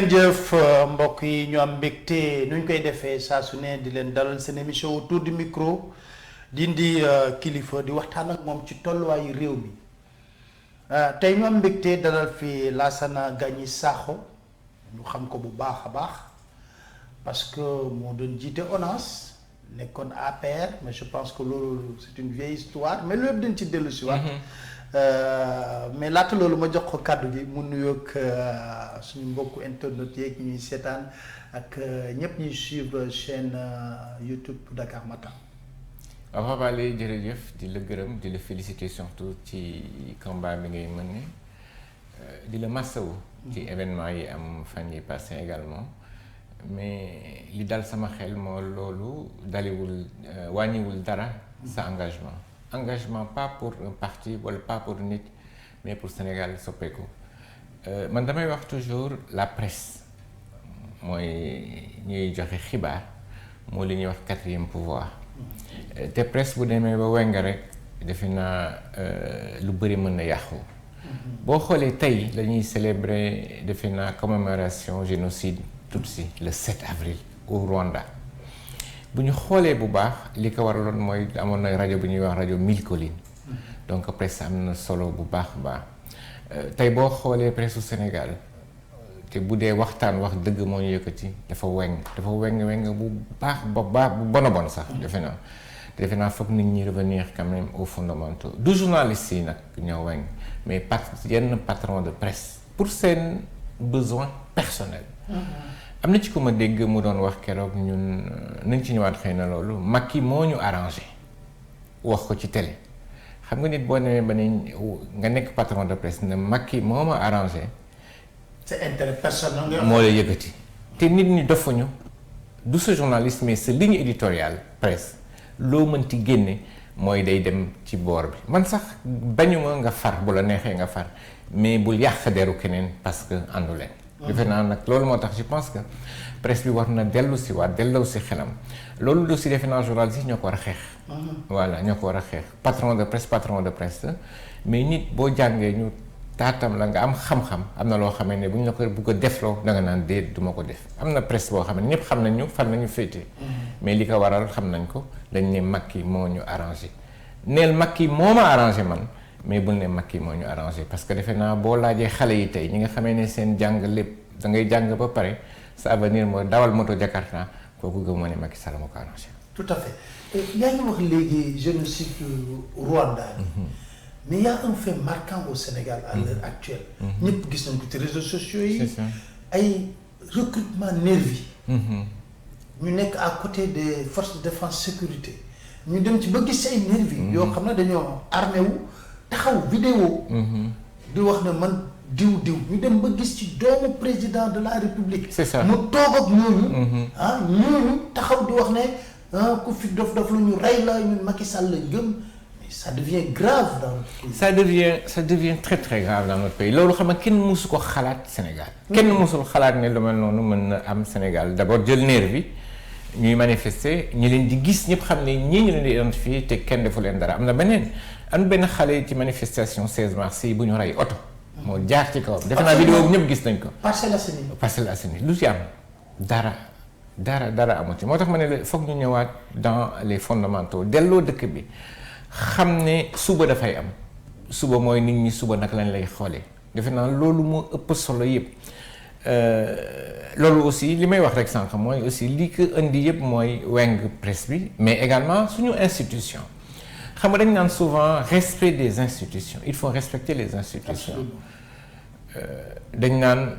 ngeen jëf mbokk yi ñu am mbégte nu ñu koy defee saa su ne di leen dalal seen émission autour du micro di indi kilifa di waxtaan ak moom ci tolluwaayu réew mi tey ñu am mbégte dalal fi Lassana Gagny Sakho ñu xam ko bu baax a baax parce que moo doon jiite ONAS nekkoon APR mais je pense que loolu c'est une vieille histoire mais loolu dañ ci dellu si waat mais laata loolu ma jox ko kàddu gi mu nuyoog suñu mbokku internet yeeg ñuy seetaan ak ñëpp ñuy suivre chaîne YouTube Dakar Matin. waaw Fapal jërëjëf di la gërëm di la féliciter surtout ci combat bi ngay mën ne di la massawu ci événement yi am fan yi passé également mais li dal sama xel moo loolu daliwul wàññiwul dara sa engagement pas pour un parti wala pas pour nit mais pour Sénégal soppeeku man damay wax toujours la presse mooy ñuy joxe xibaar moo li ñuy wax quatrième pouvoir te presse bu demee ba weng rek defe naa lu bëri mën na yàqu boo xoolee tey la ñuy célébrer defe naa commémoration génocide Tutsi le 7 avril au Rwanda bu ñu xoolee bu baax li ko waraloon mooy amoon na rajo bu ñuy wax rajo Mille Collines donc presse am na solo bu baax tey boo xoolee presse su Sénégal te bu dee waxtaan wax dëgg moo ñu yëkkati dafa weng bu baax bu bon a bon sax defe naa foog nit ñi revenir quand même aux fondamentaux du journaliste yi nag ñoo weng mais yenn patron de presse pour seen besoin personnel am na ci ko ma dégg mu doon wax keroog ñun nañ ci ñëwaat xëy na loolu Macky moo ñu arrangé wax ko ci télé xam nga nit boo demee ba ni nga nekk patron de presse ne Macky moo ma arrangé. c'est intérêt personnel moo lay yëkkati te nit ñi dofuñu du sa journaliste mais sa ligne éditoriale presse loo mënti génne mooy day dem ci boor bi man sax bañuma nga far bu la neexee nga far mais bul yàq deru keneen parce que àndu leen. defe naa nag loolu moo tax je pense que presse bi war na delloo si xelam loolu aussi defe naa journaliste yi ñoo ko war a xeex. voilà ñoo ko war a xeex patron de presse mais nit boo jàngee ñu taatam la nga am xam-xam am na loo xamee ne bu ñu la ko bugg a defloo da nga naan déet du ma ko def am na presse boo xam ne ñëpp xam nañu fan nañu féete. mais li ko waral xam nañ ko dañ ne Macky moo ñu arrangé neel Macky moo ma arrangé man. mais bul ne Macky moo ñu arrangé parce que defe naa boo laajee xale yi tey ñi nga xamee ne seen jàng lépp da ngay jàng ba pare sa avenir mooy dawal moto Jakarta kooku gëm moo ne Macky Sall moo ko arrangé. tout à fait yaa ngi wax léegi génocide Rwanda. mais y a un fait marquant au Sénégal à l'heure actuelle. ñëpp gis nañ ko ci réseaux sociaux yi. ay recrutement nervi ñu nekk à côté des forces de défense sécurité ñu dem ci ba gis ay nervi yoo xam ne dañoo armé wu. taxaw vidéo di wax ne man diw ñu dem ba gis ci doomu président de la république c'est ça mu toog ak ñooñu ñooñu taxaw di wax ne ku fi dof la ñu rey la ñun Macky Sall la gëm mais ça devient grave dans notre pays ça devient très très grave dans notre pays loolu xam nga kenn mësu ko xalaat Sénégal kenn mësul xalaat ne lu mel noonu mën na am Sénégal d'abord jël nervi bi ñuy manifester ñu leen di gis ñëpp xam ne ñii ñu leen di identifier te kenn defu leen dara am na benn xale ci manifestation 16 mars yi bu ñu rey oto moo jaar ci kawam defe naa vidéo bi ñëpp gis nañ ko Parcelles Assainies lu ci am dara amu ci moo tax ma ne la foog ñu ñëwaat dans les fondamentaux delloo dëkk bi xam ne suba dafay am suba mooy nit ñi suba nag lañ lay xoolee defe naa loolu moo ëpp solo yëpp loolu aussi li may wax rek sànq mooy aussi li ko indi yëpp mooy weng presse bi mais également suñu institution xam nga dañ naan souvent respect des institutions il faut respecter les institutions dañ naan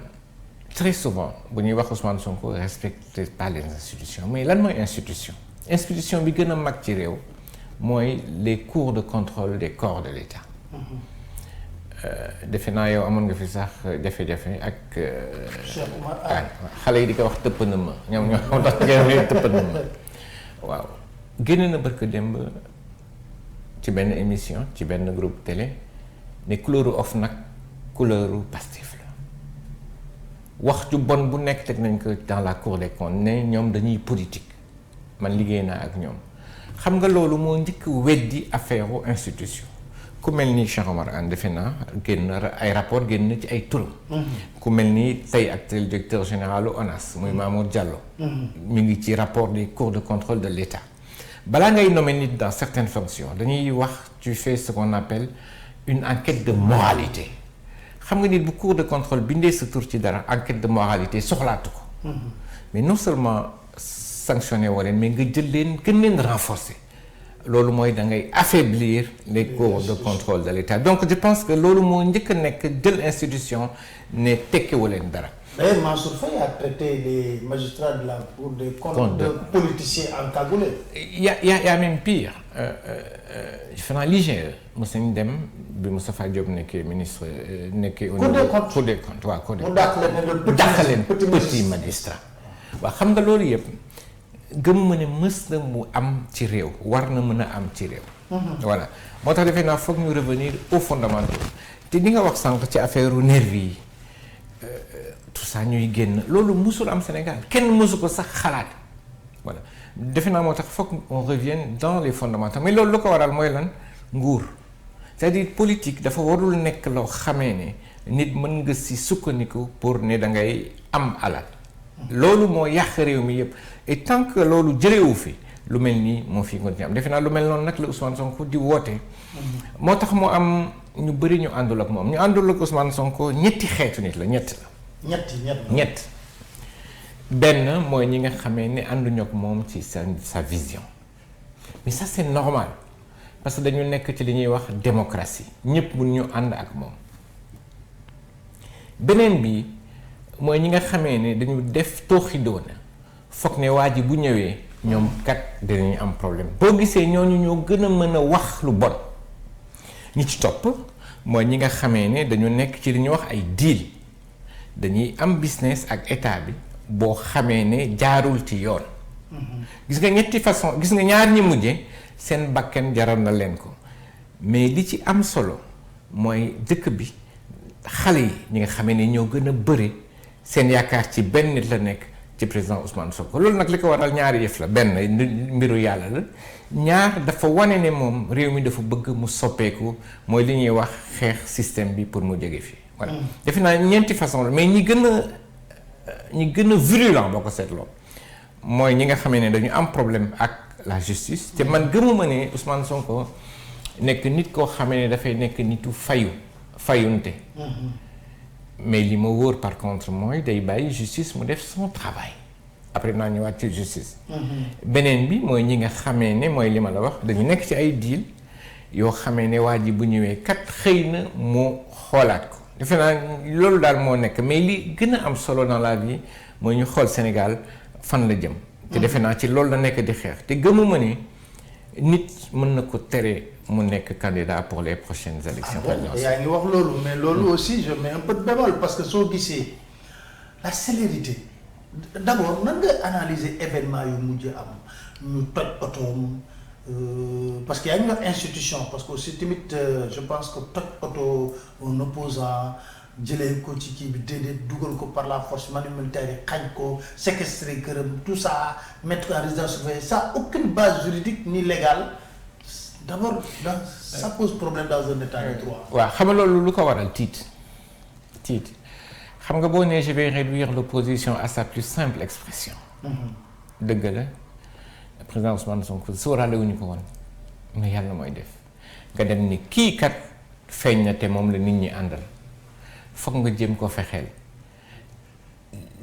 très souvent bu ñuy wax Ousmane Sonko respectez pas les institutions mais lan mooy institution bi gën a mag ci réew mooy les cours de contrôle des corps de l'État defe naa yow amoon nga fi sax jafe-jafe ak xale yi di ko wax tëpp na ma ñoom ñoo xam tax tëpp na ma waaw génn na barka démb ci benn émission ci benn groupe télé ne couleuru OFNAC couleuru Pastef la wax ju bon bu nekk teg nañ ko dans la cour des comptes ne ñoom dañuy politique man liggéey naa ak ñoom xam nga loolu moo njëkk weddi affaire institution ku mel ni Cheikh Omar Anne defe naa génn ay rapport génn na ci ay turam. ku mel ni tey actuel directeur général ONAS muy Mamour Diallo. mi ngi ci rapport des cours de contrôle de l'État. balaa ngay nommer nit dans certaines fonctions dañuy wax tu fais ce qu'on appelle une enquête de moralité xam nga nit bu cours de contrôle bindee sa tur ci dara enquête de moralité soxlaatu ko. mais non seulement sanctionné woo leen mais nga jël leen gën leen renforcer. loolu mooy da ngay affaiblir les cours de contrôle de l'État donc je pense que loolu moo njëkk a nekk jël institution ne tekkiwu leen dara. D'ailleurs, Mansour Faye a traité les magistrats de la Cour des comptes de politiciens encagoulés. y a même pire defe naa l'IGE mos nañu dem bi Moustapha Diop nekkee ministre nekkee au niveau Cour des comptes waaw Cour des comptes mu dàq leen petit magistrat waaw xam nga loolu yëpp gëmuma ne mës na mu am ci réew war na mën a am ci réew. voilà moo tax defe naa foog ñu revenir aux fondamentaux te di nga wax sànq ci affaire nervi yi tout ça ñuy génn loolu mësul am Sénégal kenn mësu ko sax xalaat voilà defe naa moo tax foog on revienne dans les fondamentaux mais loolu lu ko waral mooy lan nguur c'est-à-dire politique dafa warul nekk loo xamee ne nit mën nga si sukkandiku pour ne da ngay am alal. loolu moo yàq réew mi yëpp et tant que loolu jëlewu fi lu mel nii moo fi continuer am defe naa lu mel noonu nag la Ousmane Sonko di woote. moo tax mu am ñu bëri ñu àndul ak moom ñu àndul ak Ousmane Sonko ñetti xeetu nit la ñett la. ñett benn mooy ñi nga xamee ne ànduñu ak moom ci sa vision mais ça c'est normal parce que dañu nekk ci li ñuy wax démocratie ñëpp mun ñu ànd ak moom beneen bi. mooy ñi nga xamee ne dañu def tooxi doona foog ne waa ji bu ñëwee ñoom kat dinañu am problème boo gisee ñooñu ñoo gën a mën a wax lu bon ñi ci topp mooy ñi nga xamee ne dañu nekk ci li ñuy wax ay deal dañuy am business ak état bi boo xamee ne jaarul ci yoon. gis nga ñetti façon gis nga ñaar ñi mujje seen bakken jaral na leen ko mais li ci am solo mooy dëkk bi xale yi ñi nga xamee ne ñoo gën a bëri. seen yaakaar ci benn nit la nekk ci président Ousmane Sonko loolu nag li ko waral ñaari yëf la benn mbiru yàlla la ñaar dafa wane ne moom réew mi dafa bëgg mu soppeeku mooy li ñuy wax xeex système bi pour mu jóge fii voilà defe naa ñeenti façon la mais ñi gën a virulent boo ko seetloo mooy ñi nga xamee ne dañu am problème ak la justice te man gëmuma ne Ousmane Sonko nekk nit koo xamee ne dafay nekk nitu fayunte mais li ma wóor par contre mooy day bàyyi justice mu def son travail après naa ñëwaat ci justice. beneen bi mooy ñi nga xamee ne mooy li ma la wax dañu nekk ci ay deal yoo xamee ne waa ji bu ñëwee kat xëy na mu xoolaat ko defe naa loolu daal moo nekk mais li gën a am solo dans la vie mooy ñu xool Sénégal fan la jëm. te defe naa ci loolu la nekk di xeex te gëmuma ne nit mën na ko tere. mu nekk candidat pour les prochaines élections présidentielles. yaa ngi wax loolu mais loolu aussi je mets un peu de bémol parce que soo gisee la célérité d'abord nan nga analyser événement yu mujj am ñu toj otoom parce que yaa ngi wax institution parce que aussi tamit je pense que toj oto un opposant jëlee ko ci kii bi déedéet dugal ko par la force militaire yi xañ ko séquestrer këram tout ça mettre en résidence surveillée ça aucune base juridique ni légale. D'abord ça pose problème dans un état de droit. waaw xam nga loolu lu ko waral tiit xam nga boo nee je vais réduire l'opposition à sa plus simple expression. dëgg la président Ousmane Sonko sóoraale wu ñu ko woon mais yàlla mooy def nga dem ni kii kat feeñ na te moom la nit ñi àndal foog nga jéem ko fexeel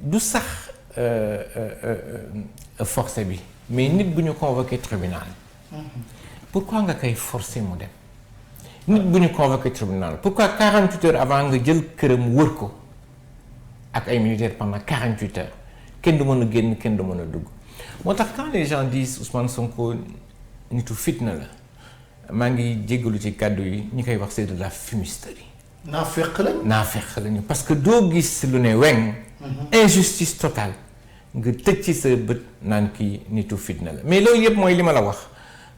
du sax forcé bi mais nit bu ñu convoqué tribunal. pourquoi nga koy forcer mu dem nit bu ñu convoqué tribunal pourquoi 48 heures avant nga jël këram wër ko ak ay militaires pendant 48 heures kenn du mën a génn kenn du mën a dugg moo tax quand les gens disent Ousmane Sonko nitu fitna la maa ngi jéggalu ci kàddu yi ñi koy wax c'est de la fumisterie. naafeq lañu parce que doo gis lu ne weng. injustice totale nga tëj ci sa bët naan kii nitu fitna la mais loolu yëpp mooy li ma la wax.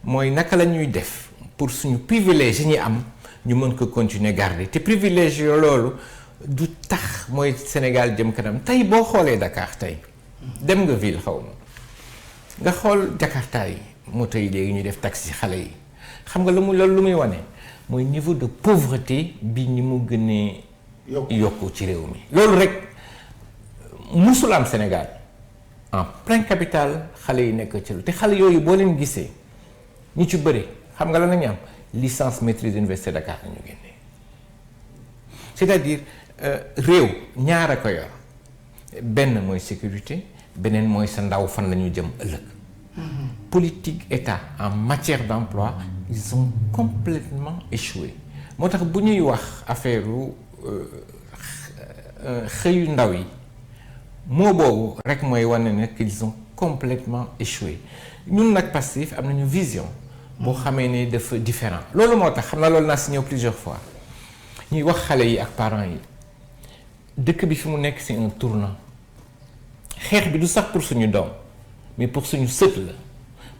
mooy naka la ñuy def pour suñu privilège yi ñu am ñu mën ko continuer garder te privilège yoo loolu du tax mooy Sénégal jëm kanam tey boo xoolee Dakar tey dem nga ville xaw ma nga xool Jakarta yi moto yi léegi ñuy def taxi xale yi xam nga loolu lu muy wane mooy niveau de pauvreté bi ni mu gënee yokku ci réew mi. loolu rek musul am Sénégal en plein capital xale yi nekk ci lu te xale yooyu boo leen gisee ñu ci bëri xam nga la nañu am licence maîtrise université Dakar la ñu génnee c'est-à-dire réew ñaar a ko yor benn mooy sécurité beneen mooy sa ndaw fan la ñu jëm ëllëg. Politique état en matière d'emploi ils ont complètement échoué moo tax bu ñuy wax affaire xëyu ndaw yi moo boobu rek mooy wane ne qu'ils ont complètement échoué ñun nag Pastef am nañu vision boo xamee ne dafa différent loolu moo tax xam naa loolu naa si ñëw plusieurs fois ñuy wax xale yi ak parents yi dëkk bi fi mu nekk c'est un tournant xeex bi du sax pour suñu doom mais pour suñu sët la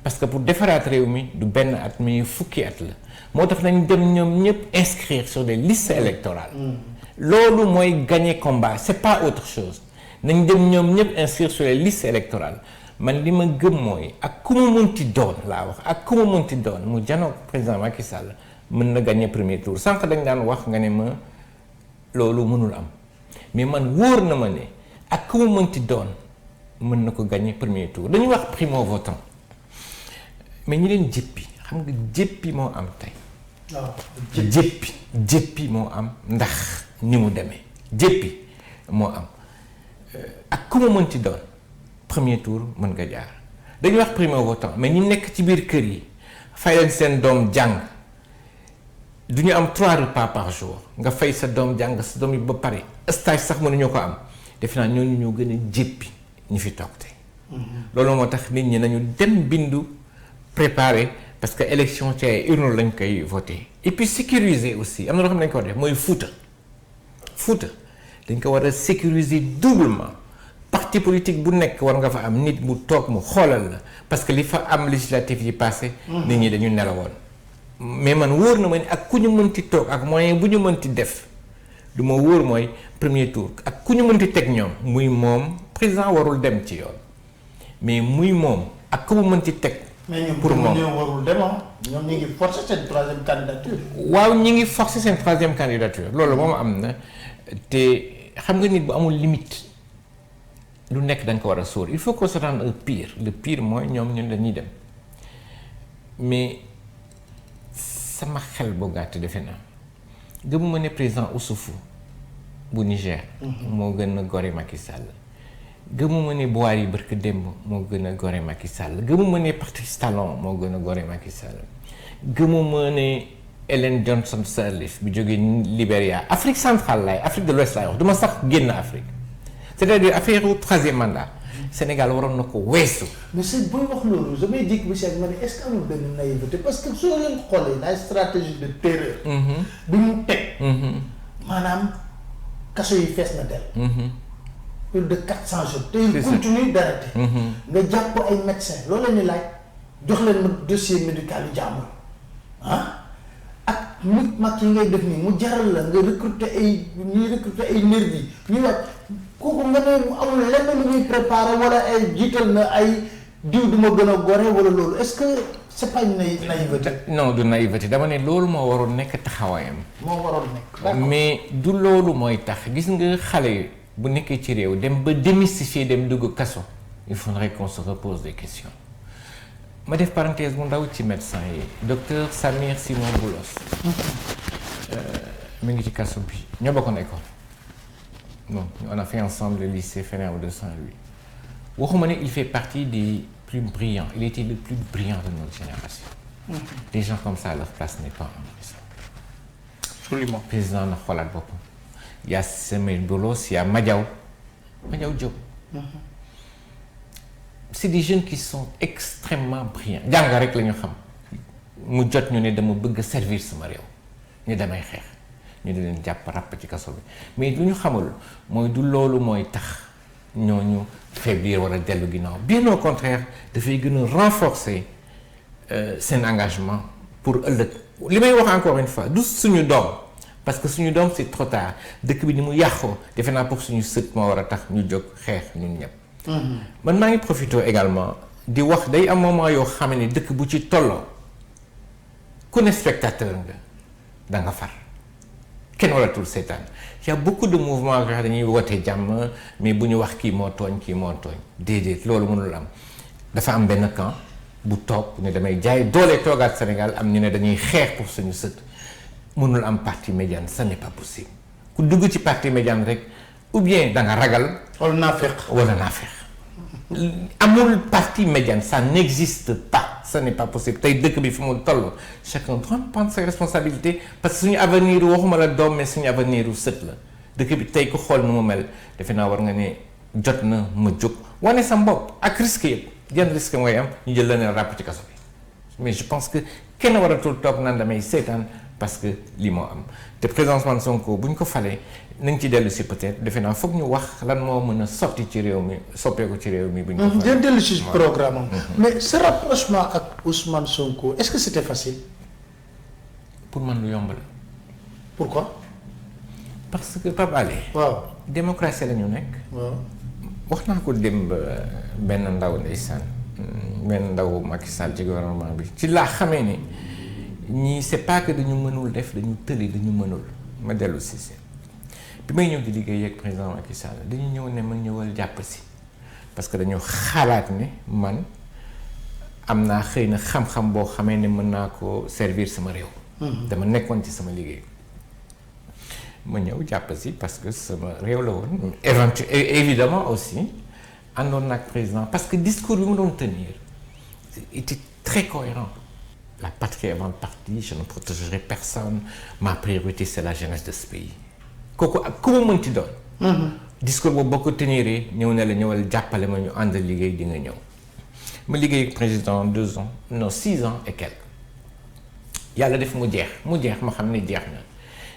parce que pour defaraat réew mi du benn at mais fukki at la moo tax nañ dem ñoom ñëpp inscrire sur des listes électorales loolu mooy gagner combat c'est pas autre chose nañ dem ñoom ñëpp inscrire sur les listes électorales man li ma gëm mooy ak ku mu mënti doon laa wax ak ku mu mënti doon mu janoog président Macky Sall mën na gagner premier tour sànq dañ daan wax nga ne ma loolu mënul am mais man wóor na ma ne ak ku mu mënti doon mën na ko gagner premier tour dañuy wax primo votant mais ñi leen jéppi xam nga jéppi moo am tey. waaw jéppi moo am ndax ni mu demee jéppi moo am ak ku mu mënti doon premier tour mën nga jaar dañuy wax primo votant mais ñi nekk ci biir kër yi fay leen seen doom jàng du ñu am 3 repas par jour nga fay sa doom jàng sa doom yi ba pare stage sax mënuñu ko am defe naa ñooñu ñoo gën a jéppi ñu fi toog tey. loolu moo tax nit ñi nañu dem bindu préparer parce que élection ci ay urne lañ koy voter et puis sécuriser aussi am na loo xam ne dañ ko war def mooy Fouta dañ ko war a sécuriser doublement parti politique bu nekk war nga fa am nit bu toog mu xoolal la parce que li fa am législative yi passé nit ñi dañu nelawoon mais man wóor na ma ne ak ku ñu mënti toog ak moyen bu ñu mënti def du ma wóor mooy premier tour ak ku ñu mënti teg ñoom muy moom président warul dem ci yoon mais muy moom ak ku mu mënti teg pour moom ñoom warul dem ñoom ñu ngi forcer seen troisième candidature. waaw ñi ngi forcer seen troisième candidature loolu moom am na te xam nga nit bu amul limite lu nekk da nga ko war a sóor il faut qu'on s'attende au pire le pire mooy ñoom ñun dañuy dem mais sama xel bu gàtt defe naa gëmuma ne président Ousoufou bu Niger. moo gën a gore Macky Sall. gëmuma ne Boari barke démb moo gën a gore Macky Sall gëmuma ne Patrice Talon moo gën a gore Macky Sall gëmuma ne Ellen Johnson Sirleaf bi jógee Libéria Afrique centrale laay Afrique de l'Ouest laay wax duma sax génn Afrique c'est-à-dire affaire u troisième mandat Sénégal waroon na ko weesu. mais c'est booy wax loolu damay jékki ba si ak ma ne est-ce que amul benn naïveté parce que soo leen xoolee la stratégie de terreur. bi mu teg. maanaam kaso yi fees na del. plus de 400 jours. te il continue d'arrêter. nga jàpp ay médecins loolu la ñuy laaj jox leen dossier médical yu jàmbur ak nit mag yi ngay def nii mu jaral la nga recruter ay nervi ñuy wax kooku nga ne amul lenn lu ñuy préparer wala ay jiital na ay diw du ma gën a gore wala loolu est-ce que c'est pas une naïveté. non du naïveté dama ne loolu moo waroon nekk taxawaayam. moo waroon nekk. mais du loolu mooy tax gis nga xale yi bu nekkee ci réew dem ba démystifier dem dugg kaso il faudrait qu'on se repose des questions ma def parenthèse bu ndaw ci médecin yi docteur Samir Simon Boulos mi ngi ci kaso bi ñoo bokkoon école bon on a fait ensemble le lycée Faidherbe de Saint-Louis waxuma ne il fait partie des plus brillants il était le plus brillant de notre génération des gens comme ça leur place n'est pas en prison absolument président na xoolaat boppam il y a Samir Boulos il y a Madiaw Diop c'est des jeunes qui sont extrêmement brillants jàng rek la ñu xam mu jot ñu ne dama bëgg a servir sama réew ñu damay xeex ñu di leen jàpp ràpp ci kaso bi mais lu ñu xamul mooy du loolu mooy tax ñooñu faiblir wala dellu ginnaaw bien au contraire dafay gën a renforcer seen engagement pour ëllëg li may wax encore une fois du suñu doom parce que suñu doom c'est trop tard dëkk bi ni mu yàqoo defe naa pour suñu sët moo war a tax ñu jóg xeex ñun ñëpp. man maa ngi profité également di wax day am moment yoo xam ne dëkk bu ci tolloo ku ne spectateur nga da nga far kenn waratul seetaan y a beaucoup de mouvements yoo xam dañuy woote jàmm mais bu ñu wax kii moo tooñ déedéet loolu mënul am dafa am benn camp bu toog ne damay jaay doole toogaat Sénégal am ñu ne dañuy xeex pour suñu sët mënul am parti médiane ça n'est pas possible ku dugg ci parti médiane rek ou bien da nga ragal wala naafeq amul parti médiane ça n'existe pas ça n'est pas possible tey dëkk bi fi mu toll chacun doit prendre ses responsabilités parce que suñu avenir waxuma la doom mais suñu avenir u sët la dëkk bi tey ku xool nu mu mel defe naa war nga ne jot na ma jóg wane sa bopp ak risque yëpp yan risque mooy am ñu jël la ne ràpp ci kaso bi mais je pense que kenn waratul toog naan damay seetaan parce que lii moo am te président Ousmane Sonko bu ñu ko falee nañ ci dellu si peut-être defe naa foog ñu wax lan moo mën a sotti ci réew mi soppeeku ci réew mi. bu ñu ko falee dellu si programme am. mais ce rapprochement ak Ousmane Sonko est-ce que c'était facile. pour man lu yomb la. pourquoi. parce que Pape Alé. waaw démocratie la ñu nekk. waaw wax naa ko démb benn ndaw ndeysaan benn ndaw Macky Sall ci gouvernement bi ci laa xamee ni ñii c'est pas que dañu mënul def dañu tëli dañu mënul ma dellu si bi may ñëw di liggéey ak président Macky Sall dañu ñëw ne ma ñëwal jàpp si parce que dañu xalaat ne man am naa xëy na xam-xam boo xamee ne mën naa ko servir sama réew. dama nekkoon ci sama liggéey. ma ñëw jàpp si parce que sama réew la woon évidemment aussi àndoon nag président parce que discours bi mu doon tenir était très cohérent la patrie avant le parti je ne protégerai personne ma priorité c'est la jeunesse de ce pays kooku ak ku mu mënti doon discours boobu boo ko teniree ñëw ne la ñëwal jàppale ma ñu ànd liggéey di nga ñëw ma liggéey ak président 6 ans et quelques yàlla def mu jeex ma xam ne jeex na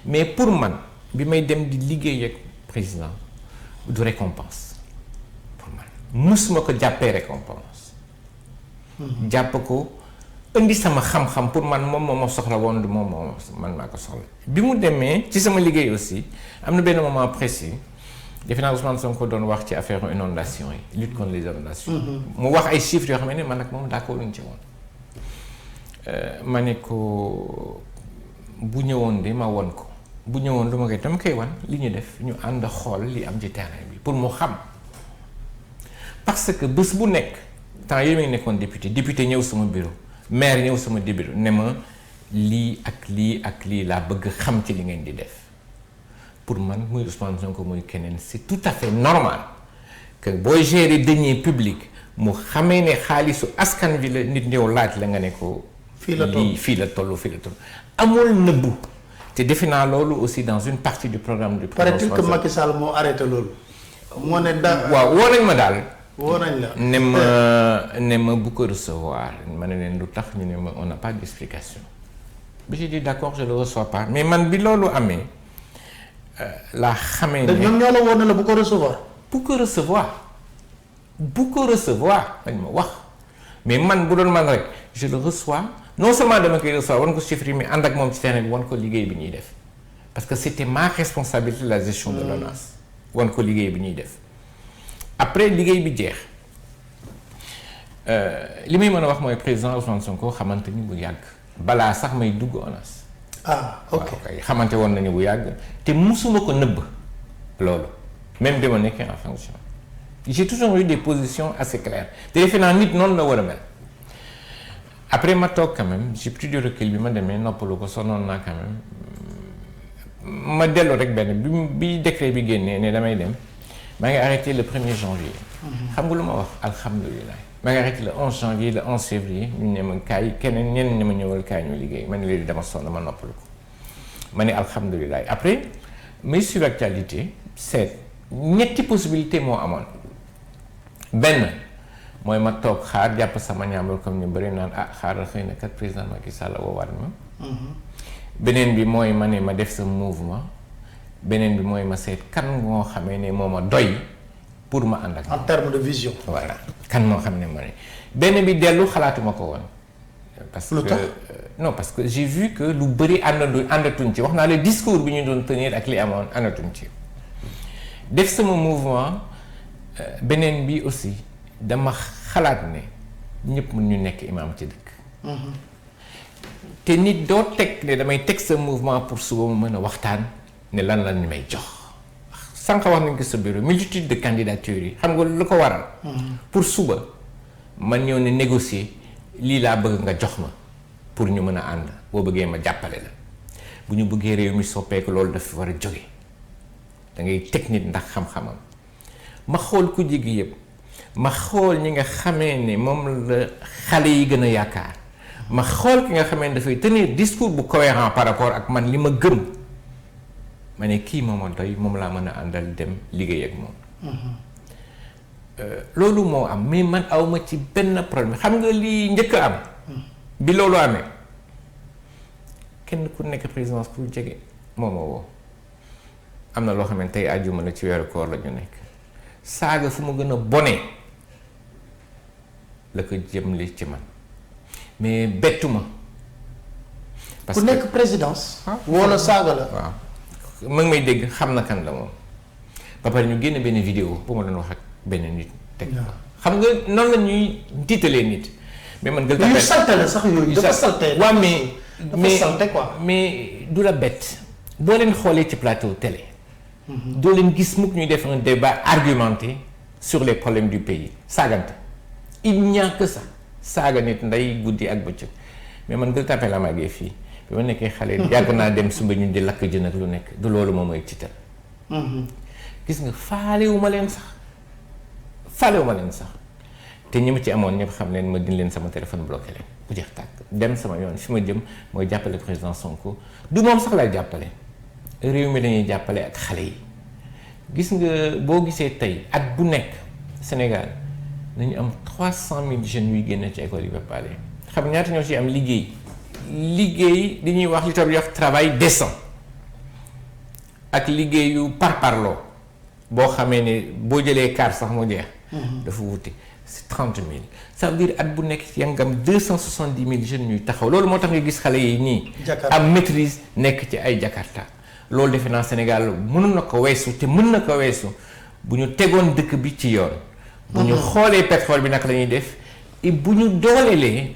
mais pour man bi may dem di liggéey ak président du récompense pour man musuma ko jàppee récompense jàpp ko indi sama xam-xam pour man moom moo ma soxla woon du moom moo man maa ko soxla bi mu demee ci sama liggéey aussi am na benn moment précis defe naa Ousmane Sonko doon wax ci affaire inondation yi lutte contre les inondations mu wax ay chiffres yoo xam ne man nag moom d'accord luñ ci woon ma ne ko bu ñëwoon de ma won ko bu ñëwoon lu ma koy dama koy wan li ñu def ñu ànd xool li am ci terrain bi pour mu xam parce que bés bu nekk temps yooyu may nekkoon député ñëw sama bureau maire ñëw sama bureau ne ma lii ak lii laa bëgg xam ci li ngeen di def pour man muy Ousmane Sonko muy keneen c'est tout à fait normal que booy gérer deniers publics mu xamee ne xaalisu askan bi la nit ñëw laaj la nga ne ko fii la toll amul nëbbu te defe naa loolu aussi dans une partie du programme du président. paraît-il que Macky Sall moo arrêté loolu. moo ne waaw woo nañ ma daal. woo nañ la ne ma bu ko recevoir ma ne leen lu tax ñu ne ma on n'a pas d'explication bi j'ai dit d'accord je le reçois pas mais man bi loolu amee laa xamee ne. ñoom ñoo la woo ne la bu ko recevoir. bu ko recevoir dañ ma wax mais man bu doon man rek je le reçois. non seulement dama koy recevoir wan ko chiffre yi mais ànd ak moom ci terrain bi wan ko liggéey bi ñuy def parce que c'était ma responsabilité la gestion de l'ONAS wan ko liggéey bi ñuy def après liggéey bi jeex li may mën a wax mooy président Ousmane Sonko xamante ni bu yàgg balaa sax may dugg ONAS. ok xamante woon nañu bu yàgg te musuma ko nëbb loolu même bi ma nekkee en fonction j'ai toujours eu des positions assez claires te defe naa nit noonu la war a mel. après ma toog quand même j'ai pris du recul bi ma demee noppalu ko sonnoon naa quand même ma dellu rek benn bi décret bi génnee ne damay dem maa ngi arrêté le 1er janvier. xam nga lu ma wax alhamdulilah. maa ngi arrêté le 11 janvier le 11 février ñu ne ma kaay keneen ñenn ñi ma ñëwal kaay ñu liggéey ma ne léegi dama sonn ma noppalu ko ma ne alhamdulilah après may suivre actualité c'est ñetti possibilité moo amoon benn. mooy ma toog xaar jàpp sama ñaambal comme ñu bëri naan xaaral xëy na kat président Macky Sall woowaat ma. beneen bi mooy ma ne ma def sa mouvement beneen bi mooy ma seet kan moo xamee ne moo ma doy pour ma ànd ak. en termes de vision. voilà kan moo xam ne ma ne benn bi dellu xalaatuma ko woon. parce que non parce que j'ai vu que lu bëri àndatuñ ci wax naa le discours bi ñu doon tenir ak li amoon àndatuñ ci def sama mouvement beneen bi aussi. dama xalaat ne ñëpp mën ñu nekk imam ci dëkk te nit doo teg ne damay teg sa mouvement pour suba mu mën a waxtaan ne lan la ñu may jox sànq wax nañ ko sa bureau multitude de candidatures yi xam nga lu ko waral. pour suba man ñëw ne négocier lii laa bëgg nga jox ma pour ñu mën a ànd boo bëggee ma jàppale la bu ñu bëggee réew mi soppeeku loolu dafa war a jóge da ngay teg nit ndax xam-xamam ma xool ku jigi yëpp ma xool ñi nga xamee ne moom la xale yi gën a yaakaar ma xool ki nga xamee ne dafay tenir discours bu cohérent par rapport ak man li ma gëm ma ne kii moom a doy moom laa mën a àndal dem liggéey ak moom. loolu moo am mais man awma ci benn problème xam nga lii njëkk a am. bi loolu amee kenn ku nekk présidence pour jege moom moo woo am na loo xam ne tey àjjuma la ci weeru koor la ñu nekk saaga fu mu gën a bonee la ko jëmle ci man mais bettu ma. parce que ku nekk présidence. woo la saaga la waaw. ma ngi may dégg xam na kan la moom ba pare ñu génn benn vidéo bu ma doon wax ak benn nit teg xam nga noonu la ñuy tiitalee nit mais man gën yu salte la sax yooyu dafa salte waaw dafa salte quoi mais du la bett boo leen xoolee ci plateau télé doo leen gis mukk ñuy def un débat argumenté sur les problèmes du pays saagante il n'y a que ça saaga nit nday guddi ak bëccëg mais man gën tàppee la màggee fii bi ma nekkee xale yàgg naa dem suba ñu di lakk jën ak lu nekk du loolu moom mooy tiital gis nga faalewuma leen sax te ñi ma ci amoon ñëpp xam leen ma dindi leen sama téléphone bloqué leen bu jeex tàkk dem sama yoon fi ma jëm mooy jàppale président Sonko du moom sax laay jàppale réew mi lañuy jàppale ak xale yi gis nga boo gisee tey at bu nekk Sénégal nañu am 300 000 jeunes yuy génn ci école yi ba pare xam ñaata ñoo ci am liggéey li ñuy wax li tubaab di wax travail décent ak liggéeyu parparloo boo xamee ne boo jëlee car sax mu jeex. dafa wuti c'est 30 000 ça veut dire at bu nekk yaa ngi am 270 000 jeunes ñuy taxaw loolu moo tax nga gis xale yi nii. am maîtrise nekk ci ay Jakarta loolu defe naa Sénégal mën na ko weesu te mën na ko weesu bu ñu tegoon dëkk bi ci yoon. bu ñu xoolee pétrole bi naka la ñuy def et bu ñu doolelee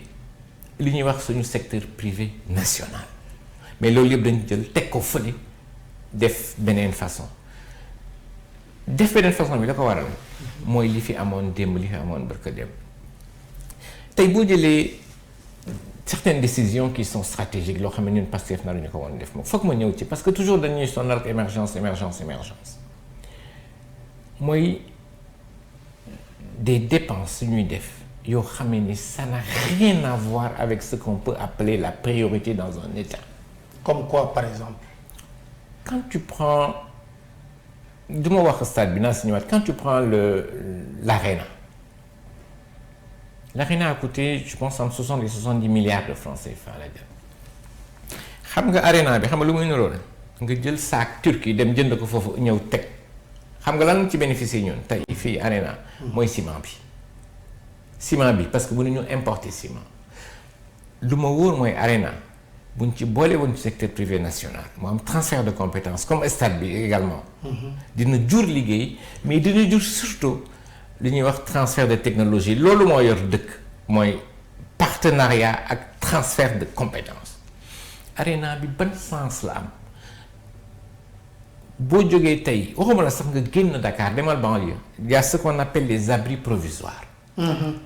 li ñuy wax suñu secteur privé national mais loolu yëpp dañu jël teg ko fële def beneen façon bi la ko waral mooy li fi amoon démb li fi amoon barka démb tey boo jëlee certaines décisions qui sont stratégiques loo xam ne ñun Pastef naruñu ko woon def moom foog ma ñëw ci parce que toujours dañuy sonal ak émergence mooy des dépenses ñuy def yoo xam ne ça n'a rien à voir avec ce qu'on peut appeler la priorité dans un État. Comme quoi par exemple? Quand tu prends du ma wax stade bi naa si ñëwaat quand tu prends l'Arena a coûté je pense entre 60 et 70 milliards de francs CFA la jël xam nga Arena bi xam nga lu muy niroo la nga jël saak Turquie dem jënd ko foofu ñëw teg xam nga lan ci bénéficier ñun tey fii Arena mooy ciment bi parce que mënuñu importer ciment lu ma wóor mooy Arena buñ ci boole woon ci secteur privé national mu am transfert de compétences comme stade bi également dina jur liggéey mais dina jur surtout li ñuy wax transfert de technologie loolu moo yor dëkk mooy partenariat ak transfert de compétences Arena bi ban sens la am boo jógee tey waxuma la sax nga génn Dakar demal banlieue il y a ce qu'on appelle les abris provisoires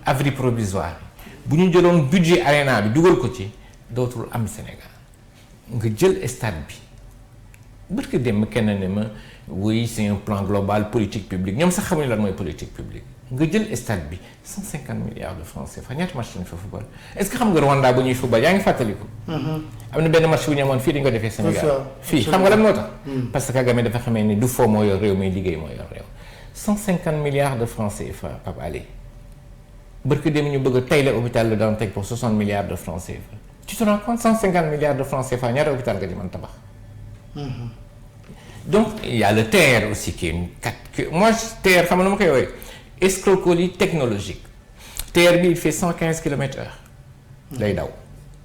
abris provisoires bu ñu jëloon budget Arena bi dugal ko ci dootul am Sénégal nga jël stade bi barke dem kenn ne ma oui c'est un plan global politique publique ñoom sax xamuñu lan mooy politique publique nga jël stade bi 150 milliards de francs CFA ñaata match lañ fa football est-ce que xam nga Rwanda bu ñuy football yaa ngi fàttaliku. am na benn match bu ñu amoon fii dañu ko defee Sénégal fii xam nga lan moo tax. parce que Kagame dafa xamee ni du foo moo yor réew mi liggéey moo yor réew 150 milliards de francs CFA Pape Alé barke dem ñu bëgg a tey la hôpital Le Dantec pour 60 milliards de francs CFA. tu te rends compte 150 milliards de francs CFA ñaata hôpital nga di mën tabax. donc il y a le TER aussi qui est moi TER xam nga nu ma koy woowee escroquerie technologique TER bi il fait 115 km/h. lay daw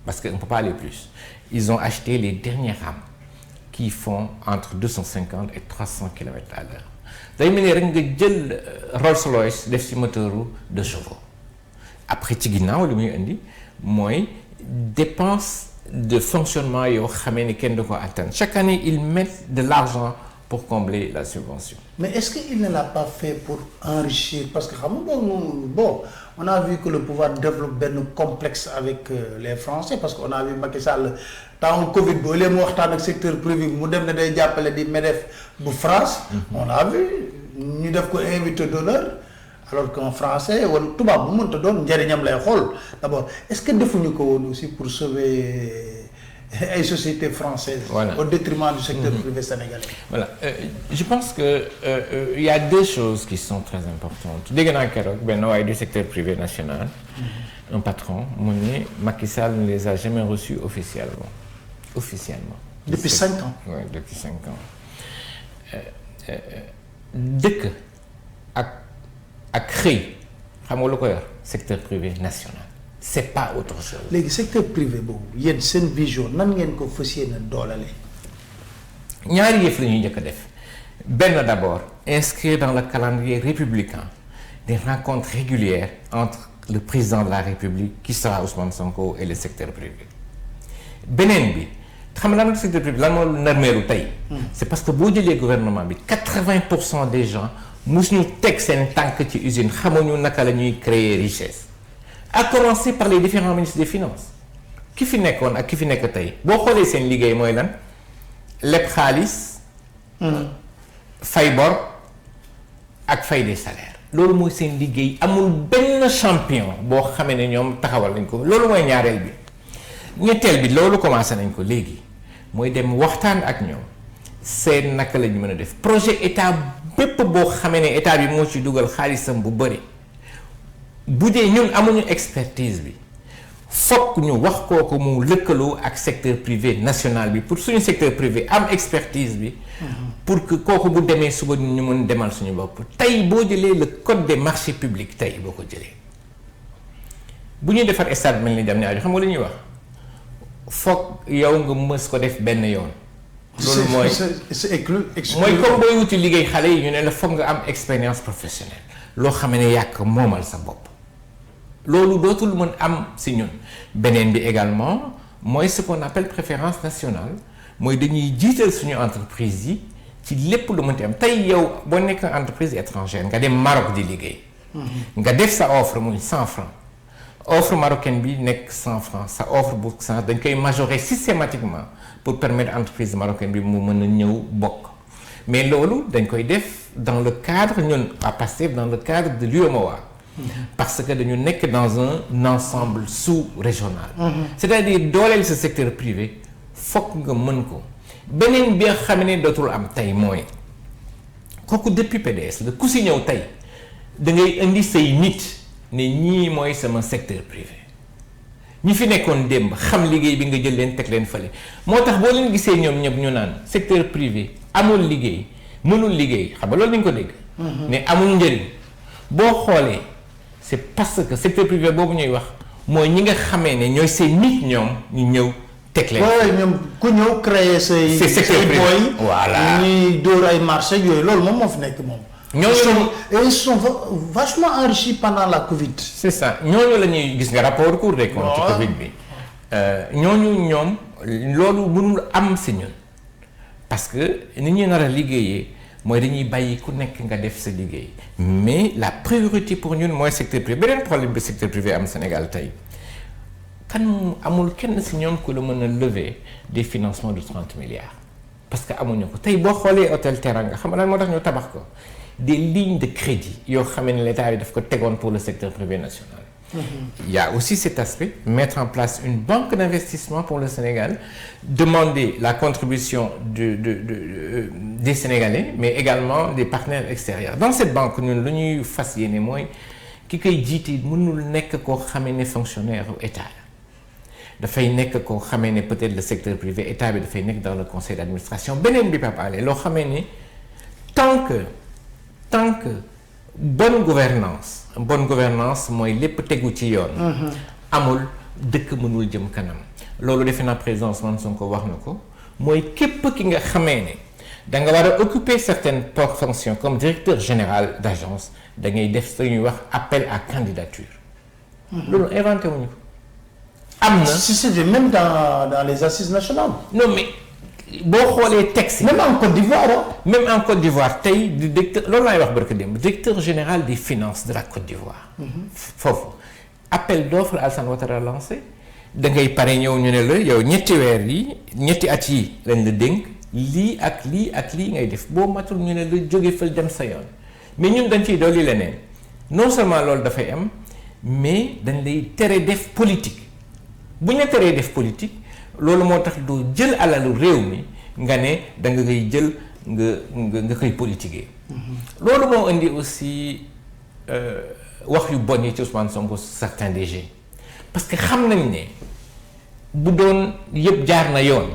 parce que on peut pas aller plus. ils ont acheté les dernières rames qui font entre 250 et 300 km/h. day mel ni rek nga jël Rolls-Royce def ci moteur 2 chevaux après ci ginnaaw li muy indi mooy dépense de fonctionnement yoo xamee ni kenn du ko atteindre chaque année ils mettent de l'argent pour combler la subvention. Mais est-ce qu'il ne l'a pas fait pour enrichir? Parce que bon, on a vu que le pouvoir développe un complexe avec les Français, parce qu'on a vu Macky Sall dans le Covid, il est mort dans le secteur privé, il a dit qu'il MEDEF de France. On a vu, nous avons invité d'honneur, alors qu'en français, tout le monde te donne, d'abord, est-ce que nous avons aussi pour sauver les sociétés françaises, voilà, au détriment du secteur privé sénégalais? Voilà. Je pense que il y a deux choses qui sont très importantes. Dès que du secteur privé national, un patron, Macky Sall ne les a jamais reçus officiellement. Depuis 5 ans. Oui, depuis 5 ans. Dès que a créé, secteur privé national. C'est pas autre chose. Le secteur privé, il y a une vision. Nan ngeen ko fassiyene dolale. Ñaari yef lañuy ñëk def. Ben d'abord, inscrire dans le calendrier républicain des rencontres régulières entre le président de la République, qui sera Ousmane Sonko, et le secteur privé. Benen bi, xam nga lan secteur privé lan mo narmeru tay. C'est parce que bo jëlé gouvernement bi 80% des gens musuñu tek sen tank ci usine, xamuñu naka lañuy créer richesse. À commencer par les différents ministres des Finances. Qui fi nekkoon ak ki fi nekk tey boo xoolee seen liggéey mooy lan leb xaalis fay bor ak fay des salaires loolu mooy seen liggéey amul benn champion boo xamee ne ñoom taxawal nañ ko loolu mooy ñaareel bi ñetteel bi loolu commencé nañ ko léegi mooy dem waxtaan ak ñoom seen naka la ñu mën a def projet état bépp boo xamee ne état bi moo ci dugal xaalisam bu bëri bu dee ñun amuñu expertise bi fokk ñu wax kooku mu lëkkaloo ak secteur privé national bi pour suñu secteur privé am expertise bi pour que kooku bu demee suba ñu mën demal suñu bopp tey boo jëlee le code des marchés publics tey boo ko jëlee bu ñuy defar stade mel ni dem ne xam nga lu ñuy wax fokk yow nga mës ko def benn yoon loolu mooy mooy comme booy wuti liggéey xale yi ñu ne la fokk nga am expérience professionnelle loo xam ne yàq moomal sa bopp loolu dootul mën am si ñun beneen bi également mooy ce qu'on appelle préférence nationale mooy dañuy jiital suñu entreprise yi ci lépp lu mënti am tey yow boo nekk entreprise étrangère nga dem Maroc di liggéey nga def sa offre muy 100 francs offre marocaine bi nekk 100 francs sa offre bu 100 dañ koy majorer systématiquement pour permettre entreprise marocaine bi mu mën a ñëw bokk mais loolu dañ koy def dans le cadre ñun à Pastef dans le cadre de l'UEMOA parce que dañu nekk dans un ensemble sous-régional c'est-à-dire dooleel ce secteur privé fokk nga mën ko beneen bi nga xam ne dootul am tey mooy kooku depuis PDS la ku si ñëw tey da ngay indi say nit ne ñii mooy sama secteur privé ñi fi nekkoon démb xam liggéey bi nga jël leen teg leen fële moo tax boo leen gisee ñoom ñëpp ñu naan secteur privé amul liggéey mënul liggéey xam nga loolu lañ ko dégg ne amul njëriñ boo xoolee c'est parce que secteur privé boobu ñuy wax mooy ñi nga xamee ne ñooy seen nit ñoom ñu ñëw teg leen waaye ñoom ku ñëw créer say boy voilà ñuy dóor ay marché yooyu loolu moom moo fi nekk moom ils sont vachement enrichis pendant la Covid. C'est ça ñooñu la ñuy gis nga rapport Cour des comptes ci Covid bi ñooñu ñoom loolu mënul am si ñun parce que ni ñuy nar a liggéeyee mooy dañuy bàyyi ku nekk nga def sa liggéey mais la priorité pour ñun mooy secteur privé beneen problème bi secteur privé am Sénégal tey kan amul kenn si ñoom ku la mën a lever des financements de 30 milliards parce que amuñu ko tey boo xoolee hôtel Teranga xam nga lan moo tax ñu tabax ko des lignes de crédit yoo xam ne l'État bi daf ko tegoon pour le secteur privé national. Il y a aussi cet aspect, mettre en place une banque d'investissement pour le Sénégal, demander la contribution des Sénégalais, mais également des partenaires extérieurs. Dans cette banque, nous avons fait ki koy jiite mënul nekk koo xamee ne fonctionnaire état la dafay nekk koo xamee ne peut-être le secteur privé état bi dafay nekk dans le conseil d'administration beneen bi Pape Alé loo xamee ne tant que bonne gouvernance mooy lépp tegu ci yoon amul dëkk mënul jëm kanam loolu defe naa président Ousmane Sonko wax na ko mooy képp ki nga xamee ne da nga war a occuper certaines fonctions comme directeur général d'agence da ngay def sa ñuy wax appel à candidature loolu inventé wuñu ko am na. si c'était même dans les assises nationales. non mais boo xoolee texte. même en Côte d'Ivoire même en Côte d'Ivoire tey di directeur loolu laay wax barka démb directeur général des finances de la Côte d'Ivoire. foofu appel d'offre Alassane Ouattara lancé da ngay pare ñëw ñu ne la yow ñetti weer yi ñetti at yi lañ la dénk lii ak lii ak lii ngay def boo matul ñu ne la jóge fël dem sa yoon mais ñun dañ ciy dolli leneen non seulement loolu dafay am mais dañ lay tere def politique bu ñu la teree def politique loolu moo tax doo jël alalu réew mi nga ne da nga koy jël nga koy politiquer. loolu moo indi aussi wax yu bon yi ci Ousmane Sonko certains DG parce que xam nañ ne bu doon yëpp jaar na yoon.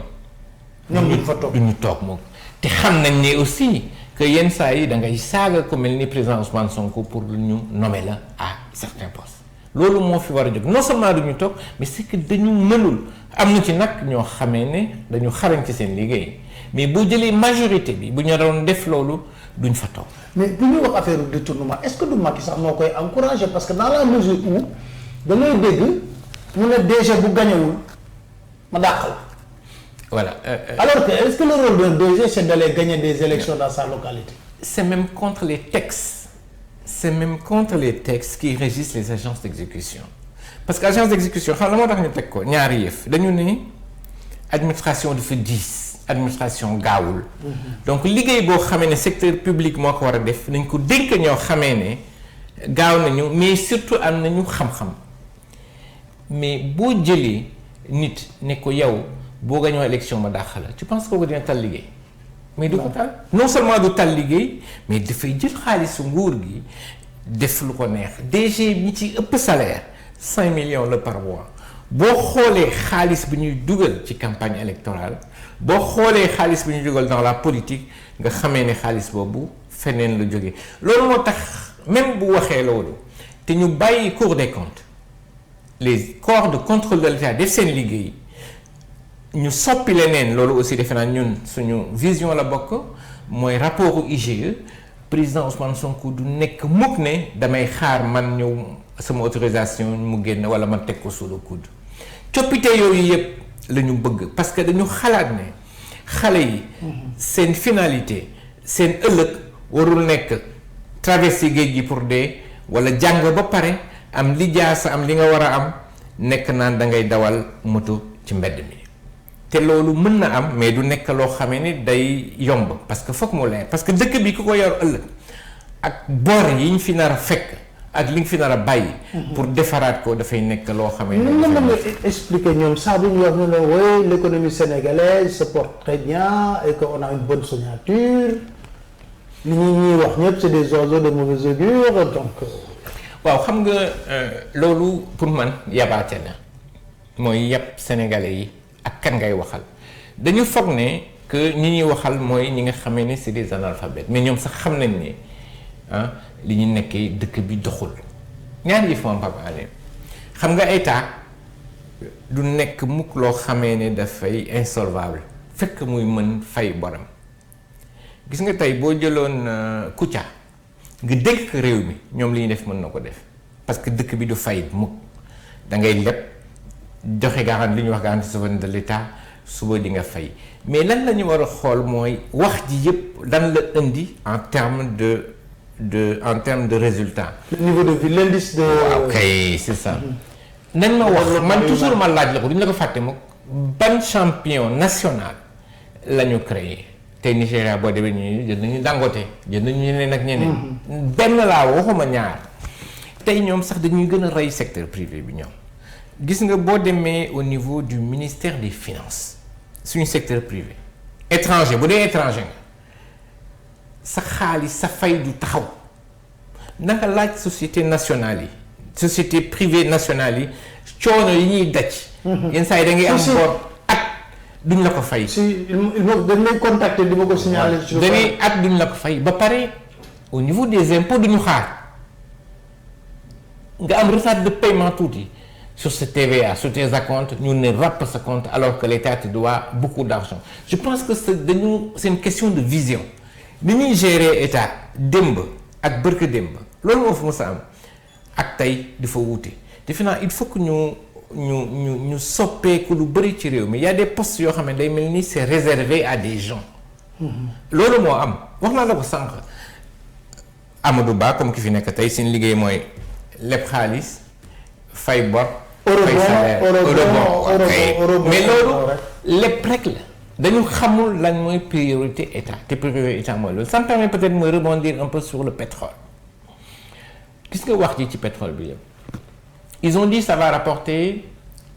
ñoom duñ fa toog duñu toog moom te xam nañ ne aussi que yenn saa yi da ngay saaga ku mel ni président Ousmane Sonko pour ñu nommer la à certains postes loolu moo fi war a jóg non seulement duñu toog mais c'est que dañu mënul am na ci nag ñoo xamee ne dañu xarañ ci seen liggéey mais boo jëlee majorité bi bu ñu doon def loolu duñ fa toog. mais bu ñuy wax affaire détournement est-ce que du Macky sax moo koy encourager parce que dans la mesure où da ngay dégg mu ne DG bu gañewul ma dàq la. voilà. Alors que est-ce que le rôle d'un DG c'est d'aller gagner des élections dans sa localité? C'est même contre les textes. C'est même contre les textes qui régissent les agences d'exécution. Parce que agence d'exécution xam la moo tax ñu teg ko ñaari yëf dañu ne administration dafa diis administration gaawul. donc liggéey boo xamee ne secteur public moo ko war a def nañ ko dénk ñoo xamee ne gaaw nañu mais surtout am nañu xam-xam mais boo jëlee nit ne ko yow boo gañoo élection ma dàq la tu penses que dina tal liggéey mais du ko tal non seulement du tal liggéey mais dafay jël xaalisu nguur gi def lu ko neex DG ñi ci ëpp salaire 5 millions la par mois boo xoolee xaalis bi ñuy dugal ci campagne électorale boo xoolee xaalis bi ñuy dugal dans la politique nga xamee ne xaalis boobu feneen la jógee loolu moo tax même bu waxee loolu te ñu bàyyi Cour des comptes les corps de contrôle de l'État def seen liggéey ñu soppi leneen loolu aussi defe naa ñun suñu vision la bokk mooy rapport IGE président Ousmane Sonko du nekk mukk ne damay xaar man ñëw sama autorisation mu génn wala man teg ko sous le coude coppite yooyu yëpp la ñu bëgg parce que dañu xalaat ne xale yi seen finalité seen ëllëg warul nekk traversé géej gi pour dee wala jàng ba pare am lijaasa am li nga war a am nekk naan da ngay dawal moto ci mbedd mi te loolu mën na am mais du nekk loo xamee ni day yomb parce que foog mu leer parce que dëkk bi ku ko yor ëllëg ak bor yi ñu fi nar a fekk ak li nga fi nar a bàyyi. pour defaraat ko dafay nekk loo xamee ne. mën nga expliquer ñoom saa bu ñu wax ñu ne oui l'économie sénégalaise se porte très bien et que on a une bonne signature li ñuy wax ñëpp c'est des oiseaux de mauvais augure donc. waaw xam nga loolu pour man yabaate la mooy yàpp sénégalais yi ak kan ngay waxal dañu foog ne que ñi ñuy waxal mooy ñi nga xamee ne c'est des analphabètes mais ñoom sax xam nañ ne ah li ñu nekkee dëkk bi doxul ñaar yi font Pape Alé xam nga état du nekk mukk loo xamee ne dafay insolvable fekk muy mën fay boram gis nga tey boo jëloon Kouthia nga dégg ko réew mi ñoom li ñuy def mën na ko def parce que dëkk bi du fay mukk da ngay leb joxe garantie li ñuy wax garantie souveraineté de l'État suba di nga fay mais lan la ñu war a xool mooy wax ji yëpp lan la indi en termes de résultat. le niveau de vie l'indice de. waaw kay c'est ça. nañ ma wax man toujours ma laaj la ko duñu la ko fàtte moom ban champion national la ñu créé tey Nigéria boo demee ñu jël nañu Dangote jël nañu ñeneen ak ñeneen. benn laa waxuma ñaar tey ñoom sax dañuy gën a rey secteur privé bi ñoom. gis nga boo demee au niveau du ministère des finances suñu secteur privé étranger bu dee étranger nga sa xaalis sa fay du taxaw naka laaj société nationale yi société privée nationale yi coono yi ñuy daj. yenn saa yi da ngay am bor at duñ la ko fay. si dañ lay contacter di ma ko signaler. dañuy at duñ la ko fay ba pare au niveau des impôts duñu xaar nga am retard de paiement tuuti. sur ce TVA, sur tes acomptes, nous ne rappelons ce compte alors que l'État te doit beaucoup d'argent. Je pense que c'est une question de vision. Nous gérer l'État démb ak bërka démb loolu moo fi mës a am ak tey dafa wuute defe naa il faut que ñu ñu soppeeku lu bëri ci réew mi y a des postes yoo xam ne day mel ni c'est réservé à des gens. loolu moo am wax naa la ko sànq Amadou Ba comme ki fi nekk tey seen liggéey mooy leb xaalis fay bor. fay salaire eurobond mais loolu lépp rek la dañu xamul lan mooy priorité état te priorité état mooy loolu ça me permet peut-être me rebondir un peu sur le pétrole gis nga wax ji ci pétrole bi yëpp ils ont dit ça va rapporter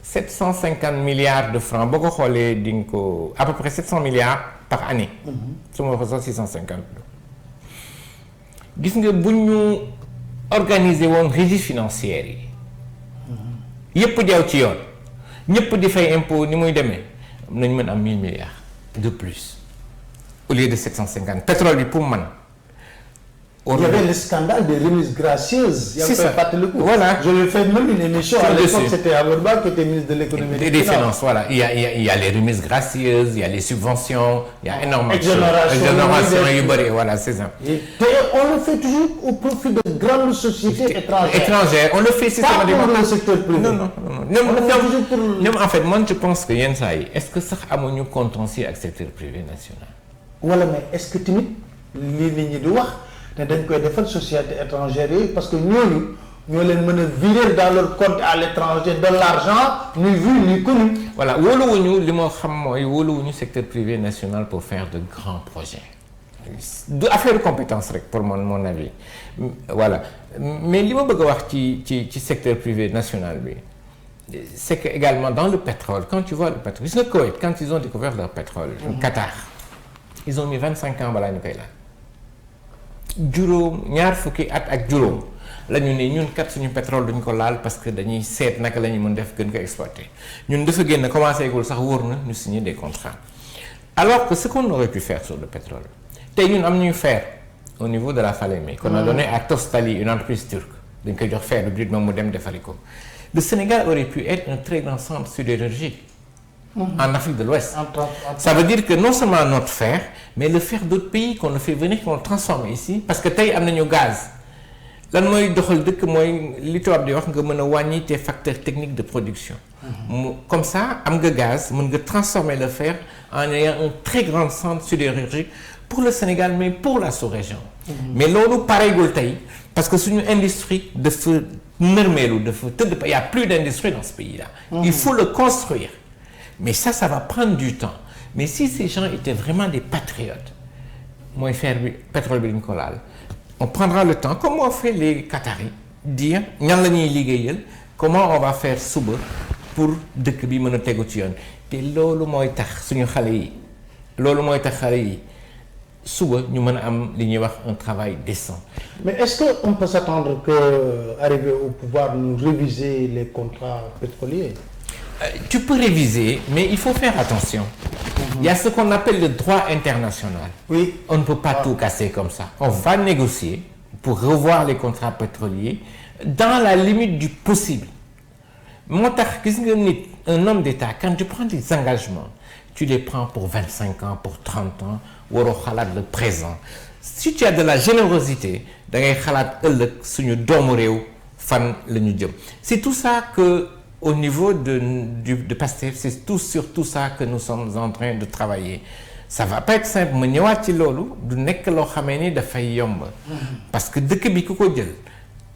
750 milliards de francs boo ko xoolee di nga ko à peu près 700 milliards par année su ma waxee sax 650 gis nga bu ñu organiser woon régie financière yi yëpp jaw ci yoon ñëpp di fay impôt ni muy demee nañu mën am 1000 milliards de plus au lieu de 750 pétrole bi pour man. Il y avait le scandale des remises gracieuses. C'est ça. Voilà. Je lui ai fait même une émission. À l'époque, c'était Amadou Ba qui était ministre de l'économie et des finances. Voilà. Il y a les remises gracieuses, il y a les subventions, il y a énormément de choses. Exonération yu bëri, voilà, c'est ça. Et on le fait toujours au profit de grandes sociétés étrangères. On le fait systématiquement. Pas pour le secteur privé. Non. ñoom en fait man je pense que yenn saa yi est-ce que sax amuñu contentieux ak secteur privé national. Wala mais est-ce que tamit lii nit ñi di wax. te dañ koy defal société étrangère yi parce que ñooñu ñoo leen mën a virer dans leur compte à l'étranger de l'argent ni vu ni connu. voilà wóoluwuñu li ma xam mooy wóoluwuñu secteur privé national pour faire de grands projets du affaire compétence rek pour mon avis voilà mais li ma bëgg a wax ci secteur privé national bi c'est que également dans le pétrole quand tu vois le pétrole gis nga Koweït quand ils ont découvert leur pétrole Qatar ils ont mis 25 ans balaa ñu koy laal juróom ñaar fukki at ak juróom la ñu ne ñun kat suñu pétrole duñ ko laal parce que dañuy seet naka la ñu mën def gën ko exploiter ñun dafa génn commencé gul sax wóor na ñu signer des contrats alors que ce qu'on aurait pu faire sur le pétrole tey ñun am nañu fer au niveau de la Falémé qu'on a donné à Tostali une entreprise turque dañ koy jox fer brut moom mu dem defari ko le Sénégal aurait pu être un très grand centre sidérurgique en Afrique de l'Ouest. Ça veut dire que non seulement notre fer, mais le fer d'autres pays qu'on le fait venir, qu'on le transforme ici, parce que tey am nañu gaz. lan mooy doxal dëkk mooy li tubaab di wax nga mën a wàññi tes facteurs techniques de production. Comme ça am nga gaz mën nga transformer le fer en ayant un très grand centre sidérurgique pour le Sénégal mais pour la sous-région. mais loolu pareegul tey parce que suñu industrie dafa nërmeelu dafa tëdd il y a plus d'industrie dans ce pays-là. Il faut le construire. Mais ça va prendre du temps. Mais si ces gens étaient vraiment des patriotes, mooy fer bi pétrole bi dañu ko laal on prendra le temps comme on fait les Qataris dire ñan la ñuy liggéeyal comment on va faire suba pour dëkk bi mën a tegu ci yoon te loolu mooy tax suñu xale yi loolu mooy tax xale yi suba ñu mën a am li ñuy wax un travail décent. Mais est-ce que on peut s'attendre que arriver au pouvoir nous réviser les contrats pétroliers? Tu peux réviser, mais il faut faire attention. Il y a ce qu'on appelle le droit international. Oui. On ne peut pas tout casser comme ça. On va négocier pour revoir les contrats pétroliers dans la limite du possible. Moo tax gis nga nit un homme d'État quand tu prends des engagements tu les prends pour 25 ans pour 30 ans waroo xalaat le présent si tu as de la générosité da ngay xalaat ëllëg suñu doomu réew fan la ñu jëm. C'est tout ça que au niveau de Pastef c'est sur tout ça que nous sommes en train de travailler. Ça va pas être simple ma ñëwaat ci loolu du nekk loo xamee ni dafay yomb. parce que dëkk bi ku ko jël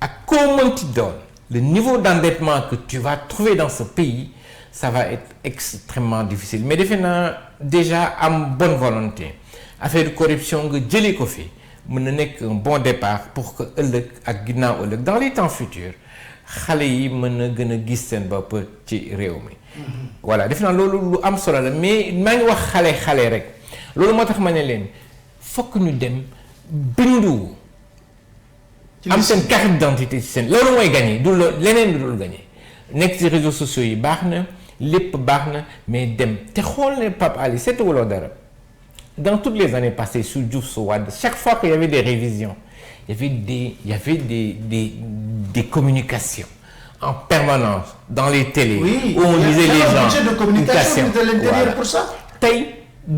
ak koo mënti doon le niveau d'endettement que tu vas trouver dans ce pays ça va être extrêmement difficile mais defe naa déjà am bonne volonté affaire de corruption nga jëlee ko fi mën na nekk un bon départ pour que ëllëg ak ginnaaw ëllëg dans les temps futurs xale yi mën a gën a gis seen bopp ci réew mi. voilà defe naa loolu lu am solo la mais maa ngi wax xale rek loolu moo tax ma ne leen fokk ñu dem bindu. am seen carte d'identité ci seen loolu mooy gagné du leneen du dul gagné nekk ci réseaux sociaux yi baax na lépp baax na mais dem te xool ne Pape Ali seetluwuloo dara dans toutes les années passées sous Diouf sous Wade chaque fois qu'il y avait des révisions il y avait des communications en permanence dans les télés. Oui, où on disait les gens budget de communication de l'intérieur voilà. Pour ça. tey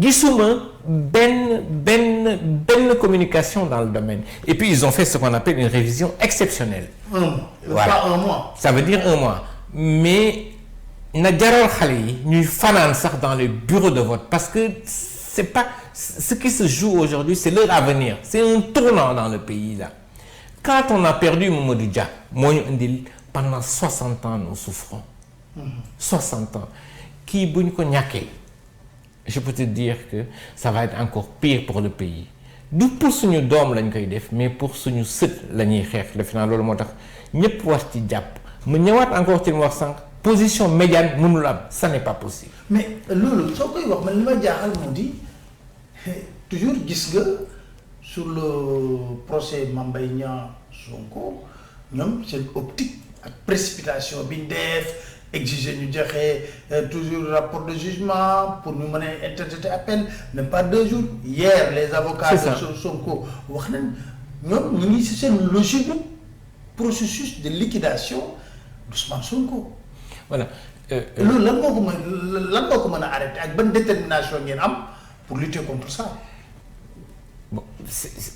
gisuma benn communication dans le domaine et puis ils ont fait ce qu'on appelle une révision exceptionnelle. Voilà. Pas un mois. Ça veut dire un mois mais na jaral xale yi ñuy fanaan sax dans les bureaux de vote parce que c'est pas ce qui se joue aujourd'hui, c'est leur avenir, c'est un tournant dans le pays là. Quand on a perdu Mamadou Dia moo ñu indil pendant 60 ans nous souffrons 60 ans kii bu ñu ko ñàkkee je peux te dire que ça va être encore pire pour le pays du pour suñu doom lañ koy def mais pour suñu sët la ñuy xeex defe naa loolu moo tax ñëpp war ci jàpp mu ñëwaat encore ci mu wax sànq position médiane mënul am ça n'est pas possible. mais loolu soo koy wax man li ma jaaxal moo di toujours gis nga sur le procès Mame Mbaye Niang Sonko ñoom seen optique ak précipitation bi ñu def exiger ñu joxe toujours rapport de jugement pour ñu mën a interjeter appel même pas 2 jours hier les avocats de Sonko wax nañ ñoom ñu ngi ci seen logique processus de liquidation d'Ousmane Sonko. Voilà. loolu lan moo ko mën a arrêter ak ban détermination ngeen am pour lutter contre ça. Bon,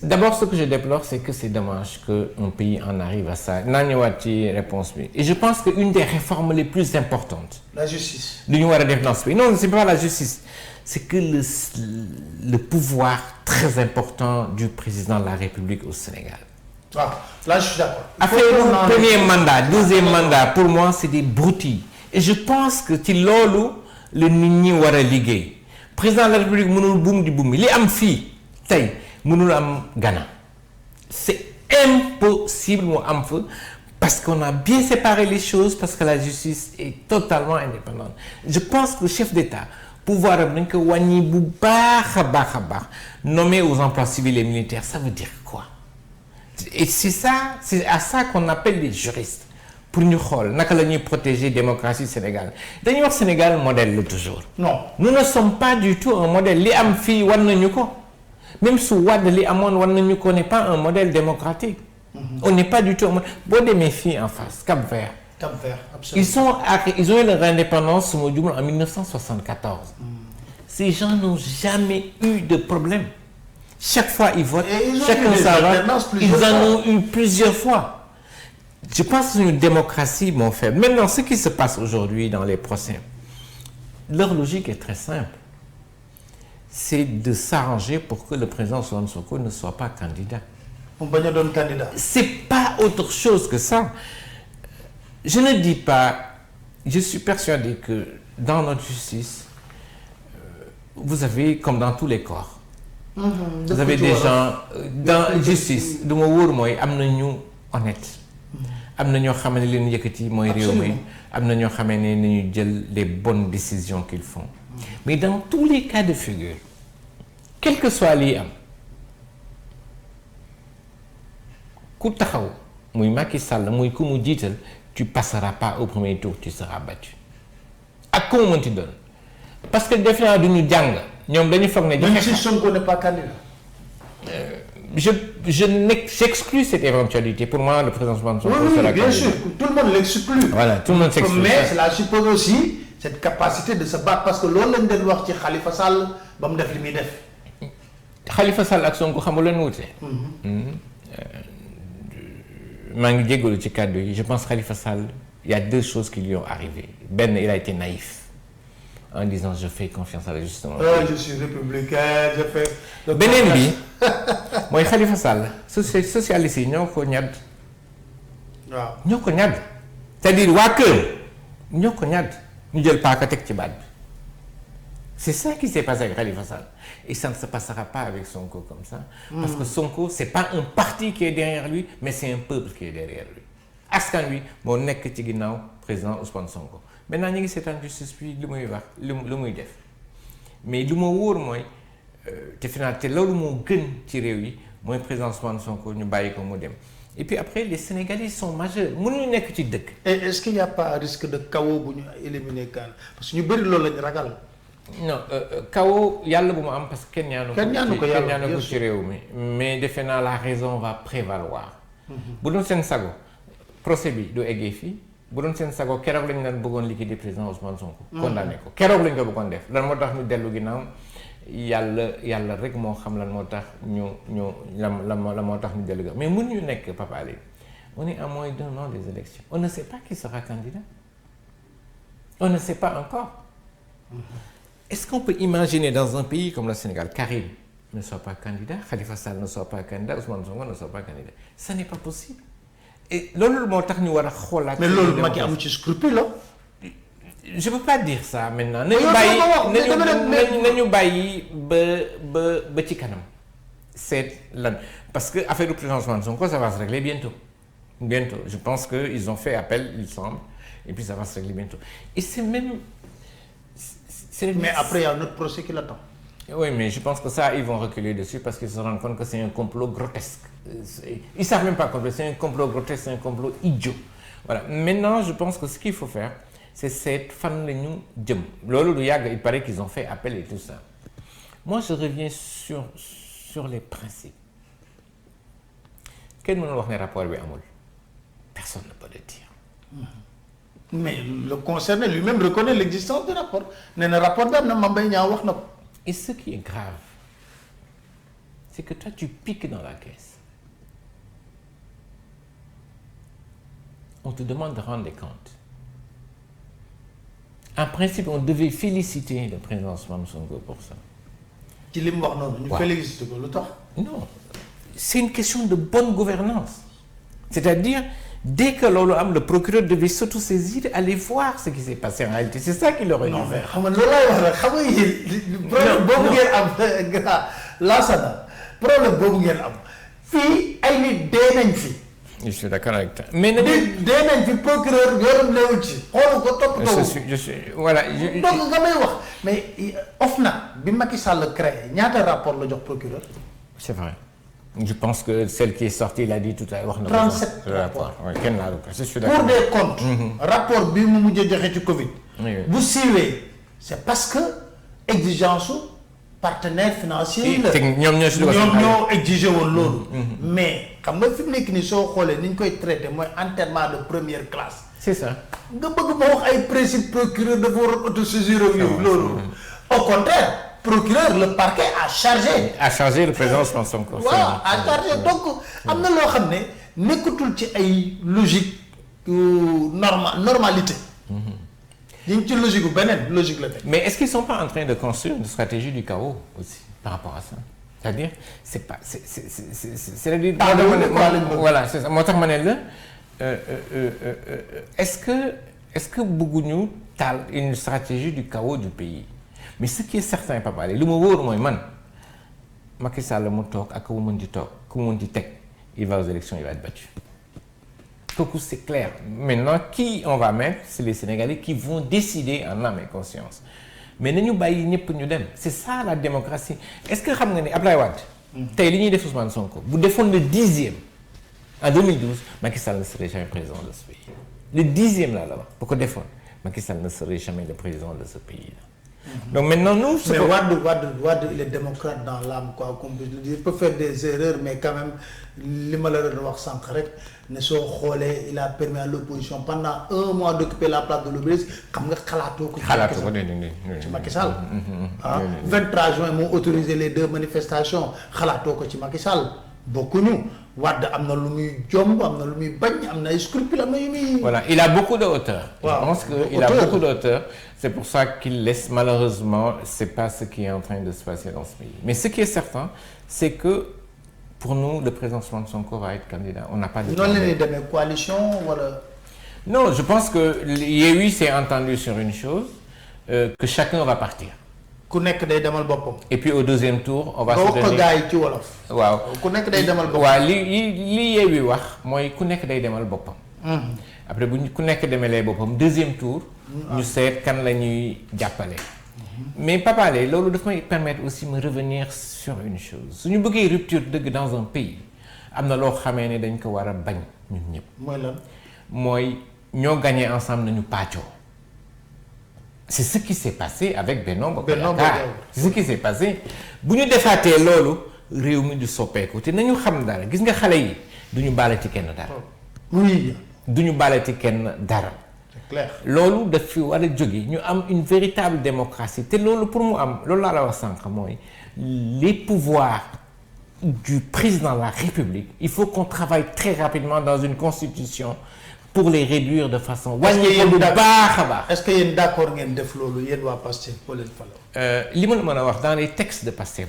d'abord ce que je déplore c'est que c'est dommage qu'un pays en arrive à ça naa ñëwaat ci réponse bi et je pense que une des réformes les plus importantes. La justice. lu ñu war a def dans ce pays non c'est pas la justice c'est que le pouvoir très important du président de la République au Sénégal. waaw là je suis d'accord. affaire premier mandat deuxième mandat pour moi c'est des broutilles et je pense que ci loolu la nit ñi war a liggéey président de la République mënul buum di buum li am fii tey mënul am Ghana c'est impossible mu am fa parce qu'on a bien séparé les choses parce que la justice est totalement indépendante je pense que le chef d'État pouvoir am dañ ko wàññi bu baax a baax nommé aux emplois civils et militaires ça veut dire quoi et c'est à ça qu'on appelle les juristes pour ñu xool naka la ñuy protéger démocratie Sénégal dañuy wax Sénégal modèle la toujours. Non, nous ne sommes pas du tout un modèle li am fii war nañu ko même su Wade li amoon war nañu ko n'est pas un modèle démocratique. On n'est pas du tout un modèle boo demee fii en face Cap-Vert. Cap-Vert, absolument. Ils ont eu leur indépendance su ma jumla en 1974. Ces gens n'ont jamais eu de problème. Chaque fois ils votent, chacun ça va. Ils en ont eu plusieurs fois. Je pense que c'est une démocratie mon frère. Maintenant, ce qui se passe aujourd'hui dans les procès, leur logique est très simple. C'est de s'arranger pour que le président Ousmane Sonko ne soit pas candidat. Pour bañ a doon candidat. C'est pas autre chose que ça. Je ne dis pas, je suis persuadé que dans notre justice, vous avez, comme dans tous les corps, vous avez des gens dans justice du ma wóor mooy am na ñu honnête am na ñoo xam ne leen yëkkati mooy réew mi am na ñoo xam ne nañu jël les bonnes décisions qu'ils font mais dans tous les cas de figure quel que soit lii am ku taxaw muy Macky Sall muy ku mu jiital tu passeras pas au premier tour tu seras battu ak ku mu mënti doon parce que defe naa du ñu jàng ñoom dañu foog ne. Même si Sonko n'est pas candidat. J'exclus cette éventualité. Pour moi, le président Ousmane Sonko sera candidat. Bien sûr, tout le monde l'exclut. Voilà, tout le monde s'exclut. Mais cela suppose aussi cette capacité de se battre parce que loolu lañ doon wax ci Khalifa Sall ba mu def li muy def. Khalifa Sall ak Sonko xam nga leen wute. maa ngi jégalu ci kàddu yi je pense Khalifa Sall il y a 2 choses qui lui ont arrivé benn il a été naïf. En disant je fais confiance à la justice. Je suis républicain, je fais. beneen bi mooy Khalifa Sall socialiste yi ñoo ko ñadd. waaw ñoo ko ñadd. c'est-à-dire waa kër ñoo ko ñadd ñu jël paaka teg ci baat bi. c'est ça qui s'est passé avec Khalifa Sall et ça ne se passera pas avec Sonko comme ça. Parce que Sonko c'est pas un parti qui est derrière lui mais c'est un peuple qui est derrière lui. askan wi moo nekk ci ginnaaw président Ousmane Sonko. maintenant ñu ngi seetaan justice bi lu muy wax lu muy def mais lu ma wóor mooy te final te loolu moo gën ci réew yi mooy président Ousmane Sonko ñu bàyyi ko mu dem et puis après les Sénégalais sont majeurs mënuñu nekk ci dëkk. et est-ce qu'il y a pas risque de chaos bu ñu éliminer kan parce que ñu bëri loolu lañu ragal. non chaos yàlla bu mu am parce que kenn ñaanu ko ci réew mi mais defe naa la raison va prévaloir. bu doon seen sago procès bi du eggee fii. bu doon seen sago keroog lañu leen bëggoon liquider président Ousmane Sonko. condamné ko keroog lañu ko bëggoon def lan moo tax ñu dellu ginnaaw yàlla rek moo xam lan moo tax lan moo tax ñu dellu ginnaaw mais mënuñu nekk Papa Alé on est à moins d'1 an des élections on ne sait pas qui sera candidat On ne sait pas encore. Est-ce qu'on peut imaginer dans un pays comme le Sénégal, Karim ne soit pas candidat, Khalifa Sall ne soit pas candidat, Ousmane Sonko ne soit pas candidat? Ça n'est pas possible. Et loolu moo tax ñu war a xoolaat. mais loolu Macky amu ci scrupule je peux pas dire ça maintenant. nañu bàyyi ba ci kanam. C'est lan parce que affaire du président Ousmane Sonko ça va se régler bientôt. Je pense que ils ont fait appel il semble et puis ça va se régler bientôt et c'est même. Mais après il y a un autre procès qui l'attend. Oui, mais je pense que ça, ils vont reculer dessus parce qu'ils se rendent compte que c'est un complot grotesque. Ils savent même pas complot, c'est un complot grotesque, c'est un complot idiot. Voilà. Maintenant, je pense que ce qu'il faut faire, c'est cette fan la ñu jëm. Loolu du yàgg, il paraît qu'ils ont fait appel et tout ça. Moi, je reviens sur les principes. Kenn mënul wax ne rapport bi amul. Personne ne peut le dire. Mais le concerné lui-même reconnaît l'existence du rapport. Nee na rapport bi am na Mame Mbaye Niang wax na ko. Et ce qui est grave, c'est que toi, tu piques dans la caisse. On te demande de rendre des comptes. En principe, on devait féliciter le président Ousmane Sonko pour ça. ci li mu wax noonu. ñu félicité ko lu tax. Non, c'est une question de bonne gouvernance. C'est-à-dire, dès que loolu am, le procureur devait s'autosaisir, aller voir ce qui s'est passé en réalité. C'est ça qu'il aurait dû faire. Non mais xam nga loolu laay wax rek xam nga yéen. problème boobu ngeen am grand Lansana problème boobu ngeen am fii ay nit dee nañ fi. Je suis d'accord avec toi. Mais dee nañ fi procureur yoonam newul ci. xoolu ko toppatoo. je suis voilà. donc nga may wax mais OFNAC bi Macky Sall créé ñaata rapport la jox procureur. C'est vrai. Je pense que celle qui est sortie, il a dit tout à l'heure. 37 rapports. Oui, kenn laa ko. Je suis d'accord. Pour des comptes. rapport bi mu mujjee joxe ci Covid. bu siiwee c'est parce que exigence su partenaire financier la. ñoom ñoo exigé woon loolu. mais xam nga fi mu nekk nii soo xoolee ni ñu koy traité mooy enterrement de première classe. C'est ça. nga bëgg ma wax ay principe procureur dafa war a autosaisir ak yow loolu. au contraire. procureur le parquet a chargé le président Ousmane Sonko. waaw a chargé donc am na loo xam ne nekkatul ci ay logique normalité. ñu ngi ci logique bu beneen logique la. mais est-ce qu'ils sont pas en train de construire une stratégie du chaos aussi par rapport à ça c'est-à-dire c'est-à-dire. voilà c'est ça moo tax ma ne la est-ce que bëgguñu taal une stratégie du chaos du pays. Mais ce qui est certain Pape Alé lu ma wóor mooy man Macky Sall mu toog ak ku mu mën di toog ku mu mën di teg il va aux élections il va être battu kooku c'est clair. Maintenant qui on va mettre c'est les Sénégalais qui vont décider en âme et conscience mais nañu bàyyi ñëpp ñu dem c'est ça la démocratie. Est-ce que xam nga ni Ablaye Wade tey li ñuy def Ousmane Sonko bu defoon le 10e en 2012 Macky Sall ne serait jamais président de ce pays le 10e là la wax bu ko defoon Macky Sall ne serait jamais le président de ce pays là. Donc maintenant nous. mais Wade il est démocrate dans l'âme quoi comme je le dis il peut faire des erreurs mais quand même li ma la doon wax sànq rek ne soo xoolee il a permis à l'opposition pendant 1 mois d'occuper la place de l'Obélisque xam nga xalaatoo ko. ci Macky Sall. 23 juin moo autorisé les 2 manifestations xalaatoo ko ci Macky Sall bokkuñu. Wade am na lu muy jomb am na lu muy bañ am na ay scrupules am na yu muy. Voilà il a beaucoup de hauteur. Wow. Je pense que il a beaucoup de hauteur. C'est pour ça qu'il laisse malheureusement c'est pas ce qui est en train de se passer dans ce pays. Mais ce qui est certain c'est que pour nous le président Ousmane Sonko va être candidat. On n'a pas de. noonu la ñuy demee coalition wala. Non je pense que Yewwi s'est entendu sur une chose que chacun va partir. ku nekk day demal boppam. Et puis au deuxième tour on va se donner. nga wax ko gars yi ci wolof. waaw ku nekk day demal boppam. waaw li Yewwi wax mooy ku nekk day demal boppam. après bu ku nekk demalee boppam deuxième tour. ñu seet kan la ñuy jàppale. mais Pape Alé loolu daf may permettre aussi me revenir sur une chose su ñu bëggee rupture dëgg dans un pays am na loo xamee ne dañ ko war a bañ ñun ñëpp. mooy lan. mooy ñoo gagné ensemble nañu pàccoo. C'est ce qui s'est passé avec Benno Bokk Yaakaar. C'est ce qui s'est passé bu ñu defaatee loolu réew mi du soppeeku te nañu xam dara gis nga xale yi du ñu baalati kenn dara. oui. du ñu baalati kenn dara. C'est clair. loolu daf fi war a jóge ñu am une véritable démocratie te loolu pour mu am loolu laa la wax sànq mooy les pouvoirs du président de la République il faut qu'on travaille très rapidement dans une constitution pour les réduire de façon. est-ce que wàññi ko bu baax a baax. est-ce que yéen d'accord ngeen def loolu yéen waa Pastef boo leen faloo. li ma la mën a wax dans les textes de Pastef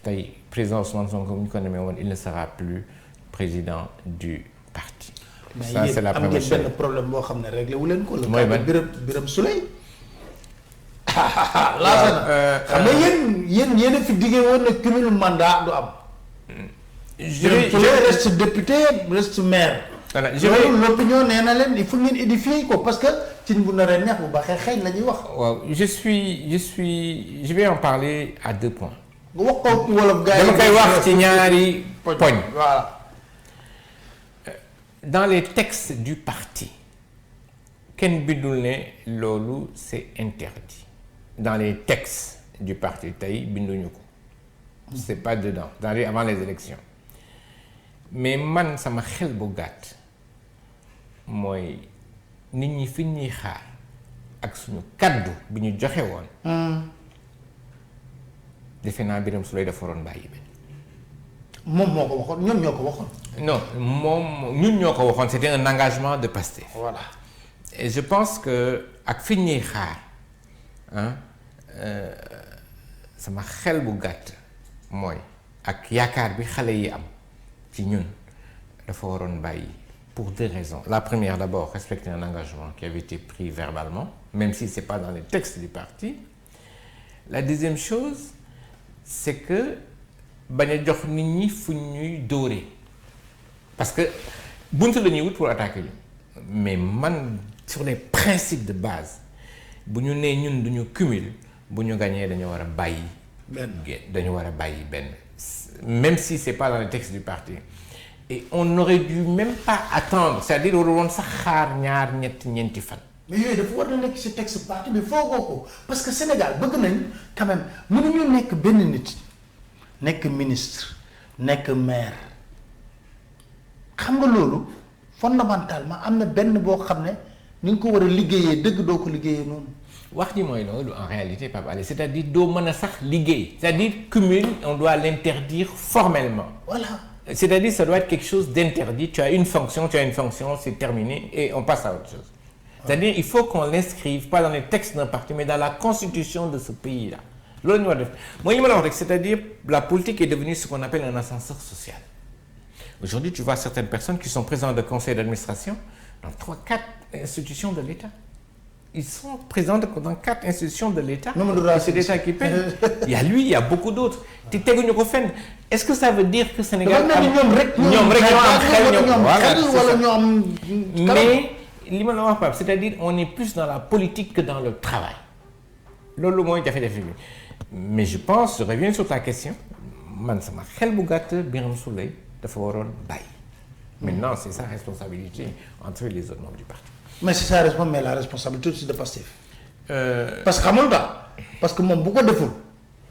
tey président Ousmane Sonko bu ñu ko nommé woon il ne sera plus président du parti. Ça c'est la première chose. mais yéen am ngeen benn problème boo xam ne réglé wu leen ko. mooy ban Birame Souleye. laata xam nga yéen a fi diggee woon ne cumul mandat du am. Birame Souleye reste député reste maire. voilà l'opinion nee na leen il faut ngeen édifier ko parce que ci bu naree neex bu baaxee xëy la ñuy wax. waaw je vais en parler à 2 points. nga wax ko wolof gars yi dama koy wax ci ñaari poñ. voilà. Dans les textes du parti kenn bindul ne loolu c'est interdit dans les textes du parti tey binduñu ko c'est pas dedans c'est-à-dire avant les élections mais man sama xel bu gàtt mooy nit ñi fi ñuy xaar ak suñu kaddu bi ñu joxe woon defe naa Birame Souleye dafa waroon bàyyi benn. moom moo ko waxoon ñoom ñoo ko waxoon. non moom ñun ñoo ko waxoon c'était un engagement de Pastef. voilà et je pense que ak fi ñuy xaar ah sama xel bu gàtt mooy ak yaakaar bi xale yi am ci ñun dafa waroon bàyyi pour 2 raisons. La première d'abord respecter un engagement qui avait été pris verbalement même si c'est pas dans les textes du parti. La deuxième chose c'est que bañ a jox nit ñi fu ñuy dóoree parce que buntu la ñuy wut pour attaquer ñu mais man sur les principes de base bu ñu nee ñun duñu cumul bu ñu gañee dañu war a bàyyi dañu war a bàyyi benn même si c'est pas dans les textes du parti et on n'aurait dû même pas attendre c'est-à-dire waru woon sax xaar ñaar ñeenti fan. mais yooyu dafa war na nekk ci texte parti bi foogoo ko parce que Sénégal bëgg nañ quand même mënuñu nekk benn nit nekk ministre nekk maire xam nga loolu fondamentalement am na benn boo xam ne ni nga ko war a liggéeyee dëgg doo ko liggéeyee noonu. wax ji mooy loolu en réalité Pape Alé c'est-à-dire doo mën a sax liggéey c'est-à-dire cumul on doit l'interdire formellement. voilà. c'est-à-dire ça doit être quelque chose d'interdit tu as une fonction c'est terminé et on passe à autre chose. C'est-à-dire il faut qu'on l'inscrive pas dans les textes d'un parti mais dans la constitution de ce pays-là. loolu la ñu war a def mooy li ma la wax rek c'est-à-dire la politique est devenue ce qu'on appelle un ascenseur social. Aujourd'hui tu vois certaines personnes qui sont présidents de conseil d'administration dans 3-4 institutions de l'État. Ils sont présents dans 4 institutions de l'État. Et c'est l'État qui paie. Il y a lui, il y a beaucoup d'autres. te teguñu ko fenn est-ce que ça veut dire que Sénégal ñoom rek ñoo am xel wala ñoo am mais li ma la wax Pape c'est-à-dire on est plus dans la politique que dans le travail loolu mooy jafe-jafe bi mais je pense je reviens sur ta question man sama xel bu gàtt Birame Souleye dafa waroon bàyyi maintenant c'est sa responsabilité entre les autres membres du parti. mais c'est sa responsabilité mais la responsabilité aussi de Pastef. parce que xamul tax parce que moom bu ko deful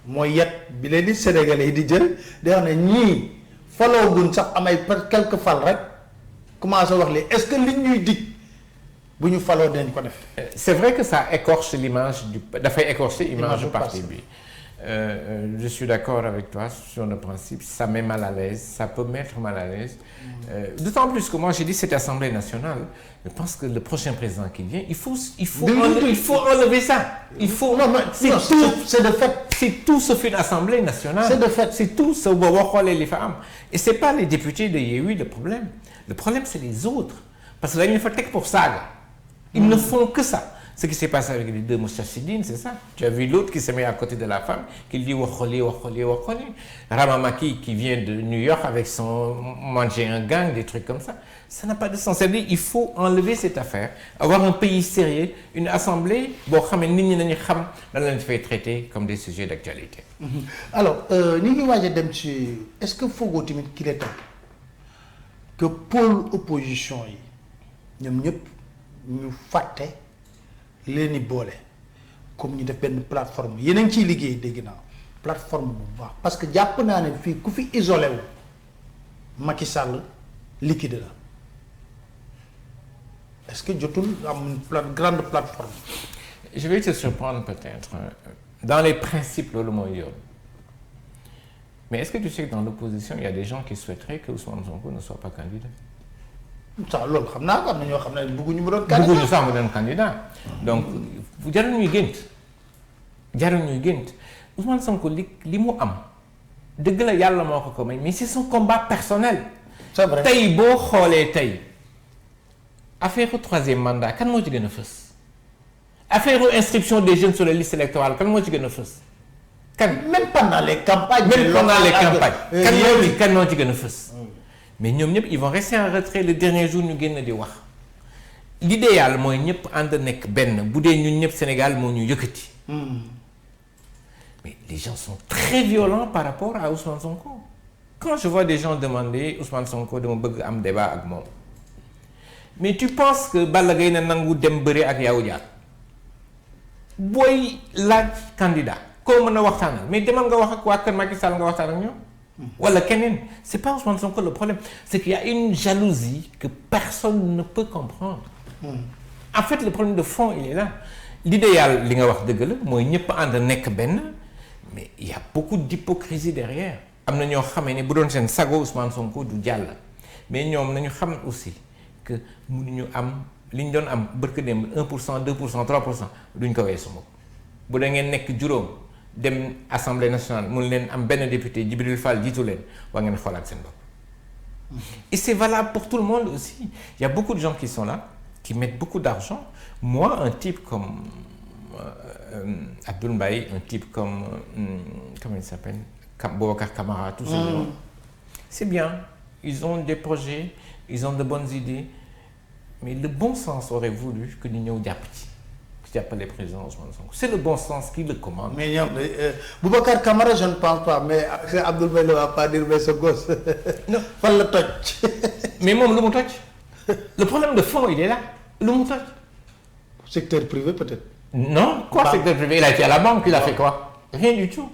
mooy yet bi leen di Sénégalais yi di jël di wax ne ñii falooguñ sax amay quelques fal rek commencé wax li est-ce que li ñuy dig bu ñu faloo dañ ko def. c'est vrai que ça écorche l'image du dafay écorcher image du parti bi. Je suis d'accord avec toi sur le principe ça met mal à l'aise ça peut mettre mal à l'aise d'autant plus que moi j'ai dit cette Assemblée nationale je pense que le prochain président qui vient il faut enlever ça il faut c'est de fait c'est tout sauf une Assemblée nationale c'est de fait c'est tout sa boo xoolee li fa am et c'est pas les députés de Yewwi le problème c'est les autres parce que dañu fa teg pour saaga ils ne font que ça. Ce qui s'est passé avec les 2 Moustarchidine, c'est ça. Tu as vu l'autre qui se met à côté de la femme, qui dit Wakholi. Ramamaki qui vient de New York avec son manger un gang, des trucs comme ça. Ça n'a pas de sens. C'est-à-dire il faut enlever cette affaire, avoir un pays sérieux, une assemblée, bon, traiter comme des sujets d'actualité. Alors, est-ce que faut qu'il est temps que pôle opposition, nous fasse leen i boole comme ñu def benn plateforme yéen a ngi ciy liggéey dégg naa plateforme bu baax parce que jàpp naa ne fii ku fi isolé wu Macky Sall liquide la est-ce que jotul am une grande plateforme. Je vais te surprendre peut-être dans les principes loolu mooy yoon mais est-ce que tu sais que dans l'opposition il y a des gens qui souhaiteraient que Ousmane Sonko ne soit pas candidat. sax loolu xam naa ko am na ñoo xam ne bëgguñu mu doon candidat. bëgguñu sax mu doon candidat donc jarul ñuy gént Ousmane Sonko li mu am dëgg la yàlla moo ko may mais c'est son combat personnel. c'est vrai tey boo xoolee tey affaire troisième mandat kan moo ci gën a fës affaire inscription des jeunes sur les listes électorales kan moo ci gën a fës. même pendant les campagnes. kan moo ci gën a fës. mais ñoom ñëpp ils vont rester en retrait le dernier jour ñu génn di wax l'idéal mooy ñëpp ànd nekk benn bu dee ñun ñëpp Sénégal moo ñu yëkkati. mais les gens sont très violents par rapport à Ousmane Sonko. Quand je vois des gens demander Ousmane Sonko dama bëgg am débat ak moom mais tu penses que Balla Gaye na nangu dem bëre ak Yawou Dial booy laaj candidat koo mën a waxtaanal mais demal nga wax ak waa kër Macky Sall nga waxtaan ak ñoom. wala keneen c'est pas Ousmane Sonko le problème c'est qu'il y a une jalousie que personne ne peut comprendre. En fait le problème de fond il est là l'idéal li nga wax dëgg la mooy ñëpp ànd nekk benn mais il y a beaucoup d'hypocrisie derrière am na ñoo xamee ne bu doon seen sago Ousmane Sonko du jàll mais ñoom nañu xam aussi que mënuñu am li ñu doon am barke dem 1% 2% 3% duñ ko weesu moom bu da ngeen nekk juróom dem assemblée nationale mun leen am benn député Djibril Fall jiitu leen waa ngeen xoolaat seen bopp. Et c'est valable pour tout le monde aussi il y a beaucoup de gens qui sont là qui mettent beaucoup d'argent. Moi un type comme Abdoul Mbaye un type comme comment il s'appelle Boubacar Camara tous ces gens c'est bien ils ont des projets ils ont de bonnes idées mais le bon sens aurait voulu que ñu ñëw jàpp ci jàppale président Ousmane Sonko c'est le bon sens qui le commande. mais ñoom Boubacar Camara je ne pense pas mais Abdoul Mbaye ne va pas dire mais ce gosse. non fan la toj. mais moom lu mu toj le problème de fond il est là lu mu toj. secteur privé peut-être. non quoi bah, secteur privé il a été à la banque il a fait quoi rien du tout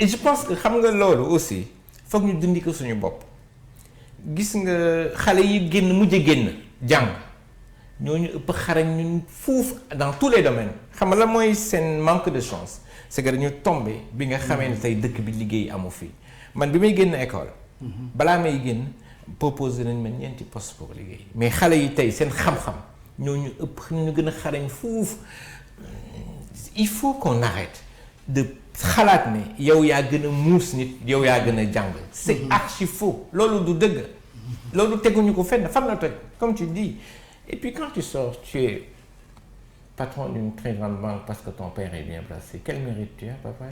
et je pense que xam nga loolu aussi foog ñu dindi ko suñu bopp gis nga xale yi mujj génn jàng ñooñu ëpp xarañ ñun fuuf dans tous les domaines xam nga la mooy seen manque de chance c'est que dañu tombé bi nga xamee ne tey dëkk bi liggéey amu fi man bi may génn école balaa may génn proposé nañ ma ñeenti poste pour liggéey mais xale yi tey seen xam-xam ñooñu ëpp ñu gën a xarañ fuuf il faut qu'on arrête de xalaat ne yow yaa gën a muus nit yow yaa gën a jàng c'est archi faux loolu du dëgg loolu teguñu ko fenn fan la toj comme tu dis et puis quand tu sors tu es patron d'une très grande banque parce que ton père est bien placé quel mérite tu as papa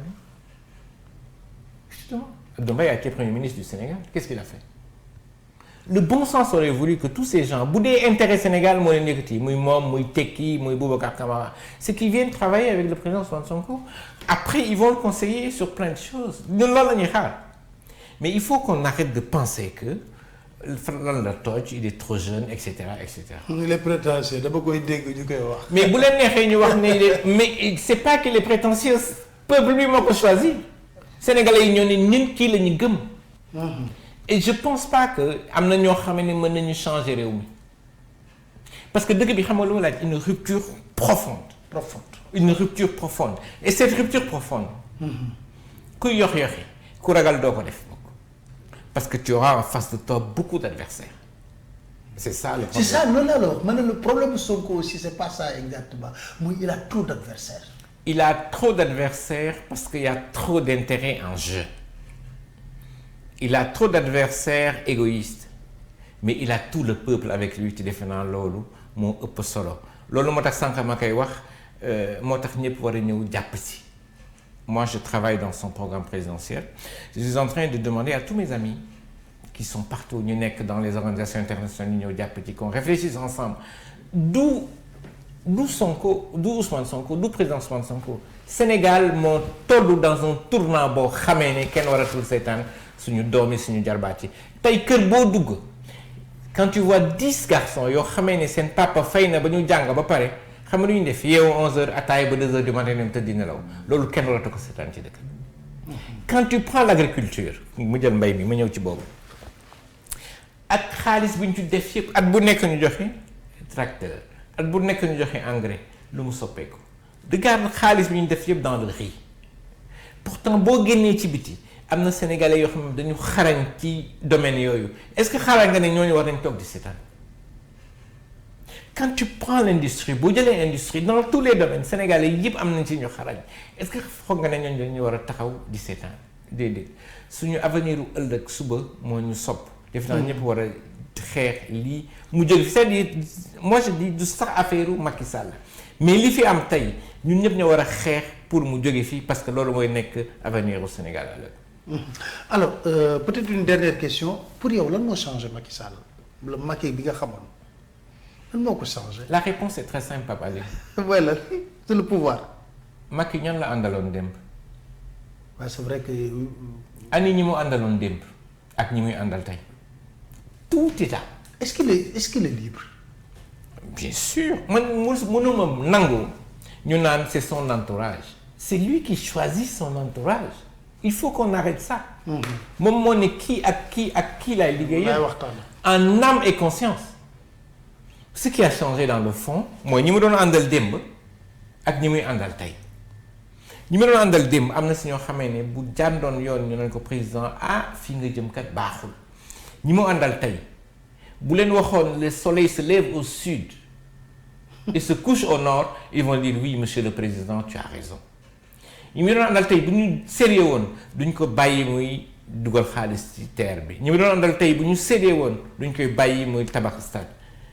justement Abdoul Mbaye a été premier ministre du Sénégal qu'est-ce qu'il a fait le bon sens aurait voulu que tous ces gens bu dee intérêt Sénégal moo leen yëkkati muy moom muy Tekki muy Boubacar Camara c'est qu'ils viennent travailler avec le président Ousmane Sonko après ils vont le conseiller sur plein de choses ñun loolu la ñuy xaar mais il faut qu'on arrête de penser que lan la toj il est trop jeune et cetera et cetera. il est prétentieux dama koy dégg ñu koy wax. mais bu leen neexee ñu wax ne mais c'est pas qu'il est prétentieux peuple bi moo ko choisi sénégalais yi ñoo ne ñun kii la ñu gëm. et je pense pas que am na ñoo xam ne mën nañu changer réew mi parce que dëgg bi xam nga lu ma laaj une rupture profonde une rupture profonde et cette rupture profonde kuy yox-yoxi ku ragal doo ko def parce que tu auras en face de toi beaucoup d'adversaires c'est ça le problème. c'est ça non alors man le problème Sonko aussi c'est pas ça exactement mooy il a trop d'adversaires. il a trop d'adversaires parce qu'il y a trop d'intérêts en jeu. Il a trop d'adversaires égoïstes mais il a tout le peuple avec lui te defe naa loolu moo ëpp solo loolu moo tax sànq ma koy wax moo tax ñëpp war a ñëw jàpp ci. Moi je travaille dans son programme présidentiel je suis en train de demander à tous mes amis qui sont partout ñu nekk dans les organisations internationales ñu ñëw jàpp ci qu'on réfléchisse ensemble d'où Sonko d'où Ousmane Sonko d'où président Ousmane Sonko Sénégal moo tollu dans un tournant boo xamee ne kenn waratul seetaan suñu doom yi suñu jarbaat yi tey kër boo dugg quand tu vois 10 garçons yoo xamee ne seen papa fay na ba ñu jàng ba pare xam nga lu ñu def yeewu 11h ataay ba 2h du matin dem tëdd nelaw loolu kenn waratu ko seetaan ci dëkk. quand tu prends l'agriculture mu jël mbay mi ma ñëw ci boobu ak xaalis bi ñu ci def yëpp at bu nekk ñu joxe tracteur at bu nekk ñu joxe engrais lu mu soppeeku regarde xaalis bi ñu def yëpp dans le riz pourtant boo génnee ci biti. am na sénégalais yoo xam ne dañu xarañ ci domaine yooyu est-ce que xarañ nga ne ñooñu war nañ toog di seetaan quand tu prends l'industrie boo jëlee industrie dans tous les domaines sénégalais yëpp am nañ ci ñu xarañ est-ce que foog nga ne ñooñu dañu war a taxaw di seetaan déedéet suñu avenir u ëllëg suba moo ñu sopp def naa ñëpp war a xeex lii mu jóge fi c'est-à-dire moi je dis du sax affaire u Macky Sall mais li fi am tey ñun ñëpp ñoo war a xeex pour mu jóge fii parce que loolu mooy nekk avenir au Sénégal ëllëg. Alors peut-être une dernière question pour yow lan moo changé Macky Sall le Macky bi nga xamoon lan moo ko changé. La réponse est très simple Pape Alé. voilà c'est le pouvoir. Macky ñan la àndaloon démb. waaw c'est vrai que. ani ñi mu àndaloon démb ak ñi muy àndal tey tout état. est-ce qu'il est libre. bien sûr man mënuma nangu ñu naan c'est son entourage c'est lui qui choisit son entourage il faut qu'on arrête ça. moom moo ne kii ak kii laay liggéeyal. en âme et conscience. ce qui a changé dans le fond mooy ñi mu doon àndal démb ak ñi muy àndal tey ñi mu doon àndal démb am na si ñoo xamee ne bu jàndoon yoon ñu ne ko président fii nga jëm kat baaxul ñi mu àndal tey bu leen waxoon le soleil se lève au sud et se couche au nord ils vont dire oui monsieur le président tu as raison ñi mu doon àndal tey bu ñu sérieux woon duñ ko bàyyi muy dugal xaalis ci terre bi ñi mu doon àndal tey bu ñu sérieux woon duñ koy bàyyi muy tabax stade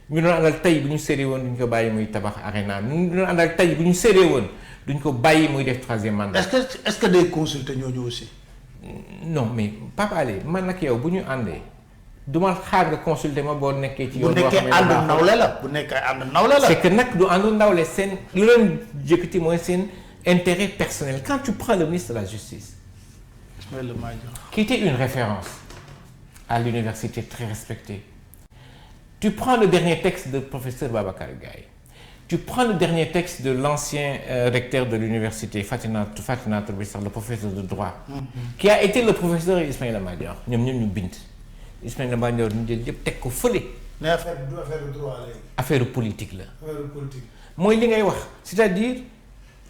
ñu doon àndal tey bu ñu sérieux woon duñ ko bàyyi muy tabax arena ñu doon àndal tey bu ñu sérieux woon duñ ko bàyyi muy def troisième mandat. est-ce que day consulter ñooñu aussi. non mais Pape Alé man nag yow bu ñu àndee du ma xaar nga consulter ma boo nekkee ci yoon boo xam ne ànd nawle la bu nekkee ànd nawle la. c'est que nag du àndu nawle seen lu leen jëkkati mooy seen intérêt personnel quand tu prends le ministre de la justice. Ismaïla Madior. Qui était une référence à l'université très respectée. Tu prends le dernier texte de professeur Babacar Gaye. Tu prends le dernier texte de l'ancien recteur de l'université Fatina Touré-Sarr, le professeur de droit, qui a été le professeur Ismaïla Madior. ñoom ñu bind. Ismaïla Madior ñu jël yëpp teg ko fële. mais affaire de droit léegi. affaire politique la. affaire politique. mooy li ngay wax c'est-à-dire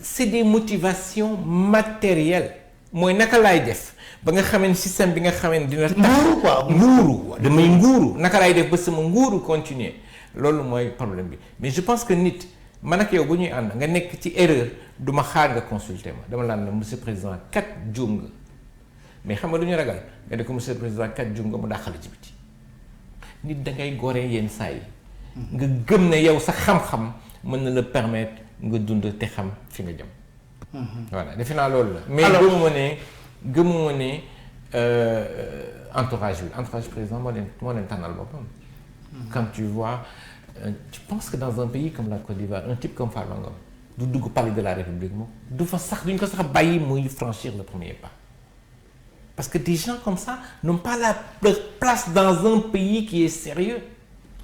c'est des motivations matérielles mooy naka laay def ba nga xamee ne système bi nga xamee ne dina. nguuru quoi nguuru damay nguuru naka laay def ba sama nguuru continuer loolu mooy problème bi mais je pense que nit man ak yow bu ñuy ànd nga nekk ci erreur du ma xaar nga consulter ma dama laan la monsieur président kat juum nga mais xam nga du ñu ragal nga ne ko monsieur président kat juum nga mu dàqale ci biti nit da ngay goree yenn saa yi nga gëm ne yow sa xam-xam mën na la permettre nga dund te xam fi nga jëm. voilà defe naa loolu la. mais gëmuma ne entourage président moo leen tànnal boppam. quand tu vois tu penses que dans un pays comme la Côte d'Ivoire un type comme Farba Ngom du dugg palais de la République moom du fa sax duñ ko sax bàyyi muy franchir le premier pas parce que des gens comme ça n'ont pas leur place dans un pays qui est sérieux.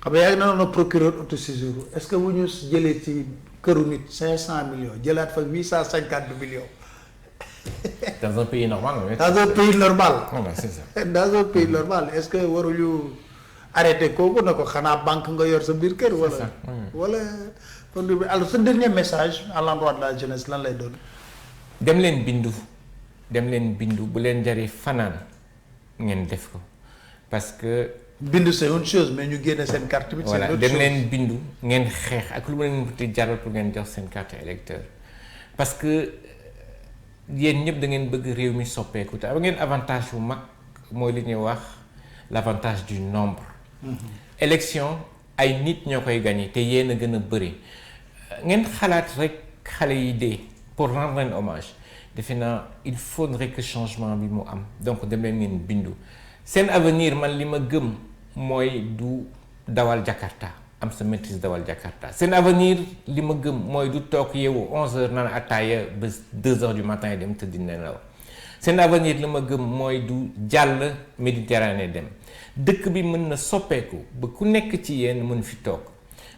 xam nga yaa ngi noonu procureur autosaisir est-ce que bu ñu jëlee ci këru nit 500 millions jëlaat fa 850 millions. dans un pays normal. dans un pays normal. voilà c'est ça. dans un pays normal est-ce que waruñu arrêté kooku na ko xanaa banque nga yor sa biir kër. wala wala. alors ce dernier message à l'endroit de la jeunesse lan lay doon. dem leen bindu bu leen jari fanaan ngeen def ko parce que. bindu c'est une chose mais ñu génne seen carte bi. voilà dem leen bindu ngeen xeex ak lu mu leen di jaral pour ngeen jox seen carte électeur parce que yéen ñëpp da ngeen bëgg réew mi soppeeku te am ngeen avantage bu mag mooy li ñuy wax l'avantage du nombre. élection ay nit ñoo koy gagné te yéen a gën a bëri ngeen xalaat rek xale yi dee pour rendre leen hommage defe naa il faudrait que changement bi mu am donc dem leen ngeen bindu. seen avenir man li ma gëm mooy du dawal Jakarta am sa maîtrise dawal Jakarta seen avenir li ma gëm mooy du toog yeewu 11h naan ataaya ba 2h du matin yi dem tëddi nelaw seen avenir li ma gëm mooy du jàll Méditerranée dem dëkk bi mën na soppeeku ba ku nekk ci yéen mën fi toog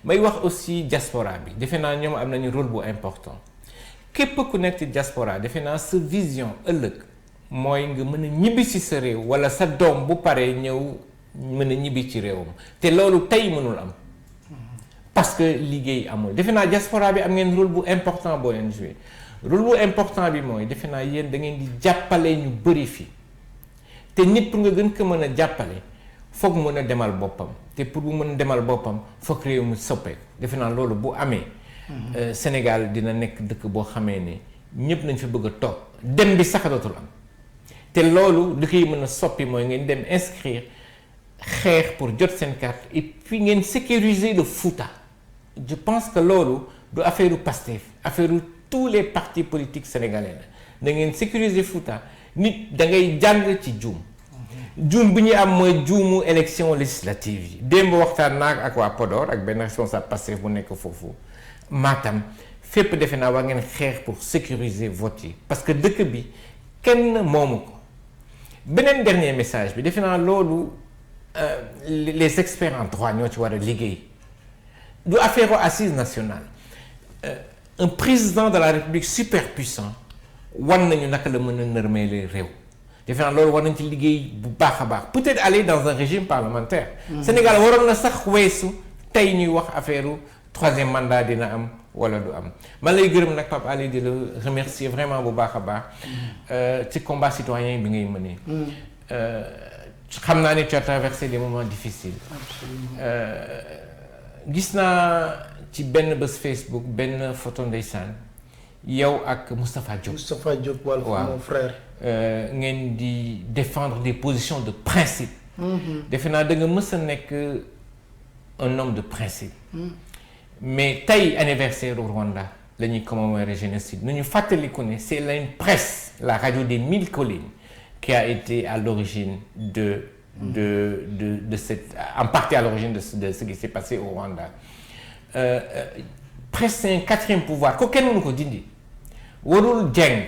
may wax aussi diaspora bi defe naa ñoom am nañu rôle bu important képp ku nekk ci diaspora defe naa sa vision ëllëg. mooy nga mën a ñibbi ci sa réew walla sa doom bu paree ñëw mën a ñibbi ci réewam te loolu tey mënul am parce que liggéey amul defe naa diaspora bi am ngeen rôle bu important boo leen joué rôle bu important bi mooy defe naa yéen da ngeen di jàppale ñu bëri fii te nit pour nga gën ko mën a jàppale foog mën a demal boppam te pour bu mën a demal boppam foog réew mi soppeeku defe naa loolu bu amee. Sénégal dina nekk dëkk boo xamee ne ñëpp nañ fi bëgg a toog dem bi sax dootul am te loolu li koy mën a soppi mooy ngeen dem inscrire xeex pour jot seen carte et puis ngeen sécuriser le Fouta. Je pense que loolu du affaire u Pastef affaire u tous les partis politiques sénégalais la da ngeen sécuriser Fouta nit da ngay jàng ci juum bi ñuy am mooy juumu élection législative yi démb waxtaan naa ak waa Podor ak benn responsable Pastef bu nekk foofu Matam fépp defe naa war ngeen xeex pour sécuriser vote yi parce que dëkk bi kenn moomu ko beneen dernier message bi defe naa loolu les experts en droit ñoo ci war a liggéey du affaire aux assises nationales un président de la République super puissant wan nañu naka la mën a nërmeele réew defe naa loolu war nañ ci liggéey bu baax a baax peut-être aller dans un régime parlementaire. Sénégal waroon na sax weesu tey ñuy wax affaire troisième mandat dina am wala du am man lay gërëm nag Pape Alé di la remercier vraiment bu baax a baax ci combat citoyen bi ngay mënee. xam naa ne tu as traversé des moments difficiles. gis naa ci benn bés Facebook benn photo ndeysaan yow ak Moustapha Diop. Moustapha Diop wala mon frère. ngeen di défendre des positions de principe. defe naa da nga mës a nekk un homme de principe. mais tey anniversaire au Rwanda la ñuy commémorer génocide nu ñu fàttaliku ne c'est la presse la radio des 1000 collines qui a été à l'origine de cette en partie à l'origine de ce qui s'est passé au Rwanda. Presse c'est un quatrième pouvoir ko kenn mënu ko dindi warul jeng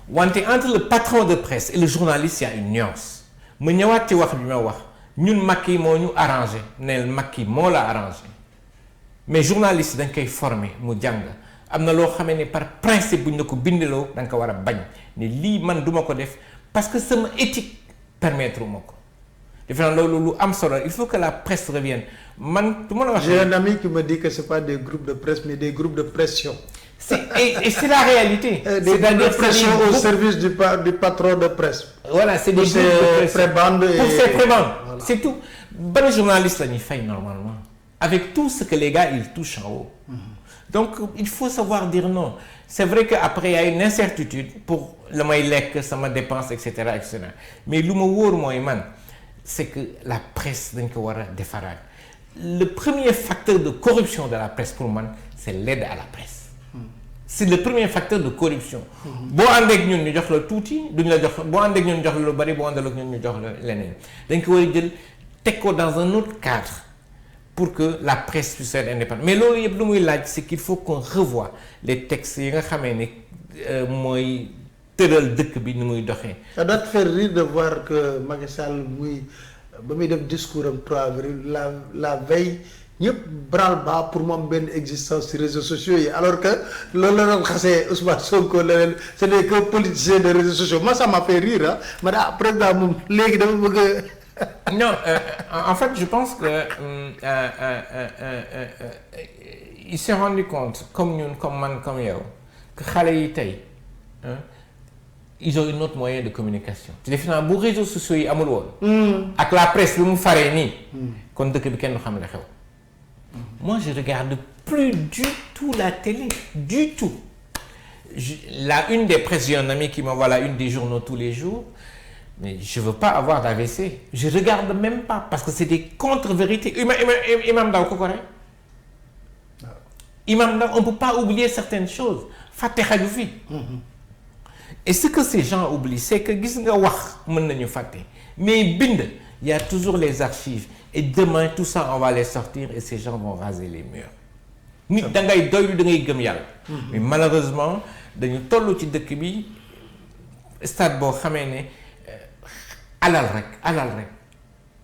wante entre le patron de presse et le journaliste il y a une nuance ma ñëwaat ci wax bi ma wax ñun Macky moo ñu arrangé ne Macky moo la arrangé mais journaliste dañ koy former mu jàng am na loo xamee ne par principe bu ñu la ko bindaloo da nga ko war a bañ ne lii man duma ko def parce que sama éthique permettre ma ko defe naa loolu lu am solo il faut que la presse revienne man du ma la wax. J'ai un ami qui me dit que c'est pas des groupes de presse mais des groupes de pression. Et c'est la réalité. Des groupes de pression au service du patron de presse. Voilà, c'est des groupes de prébendes pour ces prébendes. Voilà. C'est tout. Ban journaliste la ñuy fay normalement avec tout ce que les gars ils touchent en haut. Donc il faut savoir dire non. C'est vrai que après il y a une incertitude pour la may lekk sama dépense et cetera et cetera mais lu ma wóor mooy man c'est que la presse dañ ko war a defaraat. Le premier facteur de corruption de la presse pour moi c'est l'aide à la presse. C'est le premier facteur de corruption. boo ànd ak ñun ñu jox la tuuti duñ la jox boo ànd ak ñun jox la lu bari boo àndal ak ñun ñu jox la leneen dañ ko war a jël teg ko dans un autre cadre pour que la presse puisse être indépendante mais loolu yëpp lu muy laaj c'est qu'il faut qu'on revoie les textes yi nga xamee ne mooy tëral dëkk bi ni muy doxee. Ça doit te faire rire de voir que Macky Sall ba muy def discours am 3 avril la veille ñëpp branle-bas pour moom benn existence ci réseaux sociaux yi alors que loolu la doon xasee Ousmane Sonko leneen ce n'est que politicien de réseaux sociaux moi ça m'a fait rire ma ne président moom léegi dafa bëgg non en fait je pense que il s'est rendu compte comme ñun comme man comme yow que xale yi tey ils ont un autre moyen de communication te defe naa bu réseaux sociaux yi amul woon ak la presse lu mu faree nii kon dëkk bi kenn du xam ne xew moi je regarde plus du tout la télé du tout la une des presses j'ai un ami qui m'envoie la une des journaux tous les jours mais je veux pas avoir d'AVC je regarde même pas parce que c'est des contre-vérités Imam Ndao ko rek Imam Ndao on peut pas oublier certaines choses fàtte xaju fi et ce que ces gens oublient c'est que gis nga wax mën nañu fàtte mais bind il y a toujours les archives et demain tout ça on va les sortir et ces gens vont raser les murs nit da ngay doylu da ngay gëm yàlla mais malheureusement dañu toll ci dëkk bi stade boo xamee ne alal rek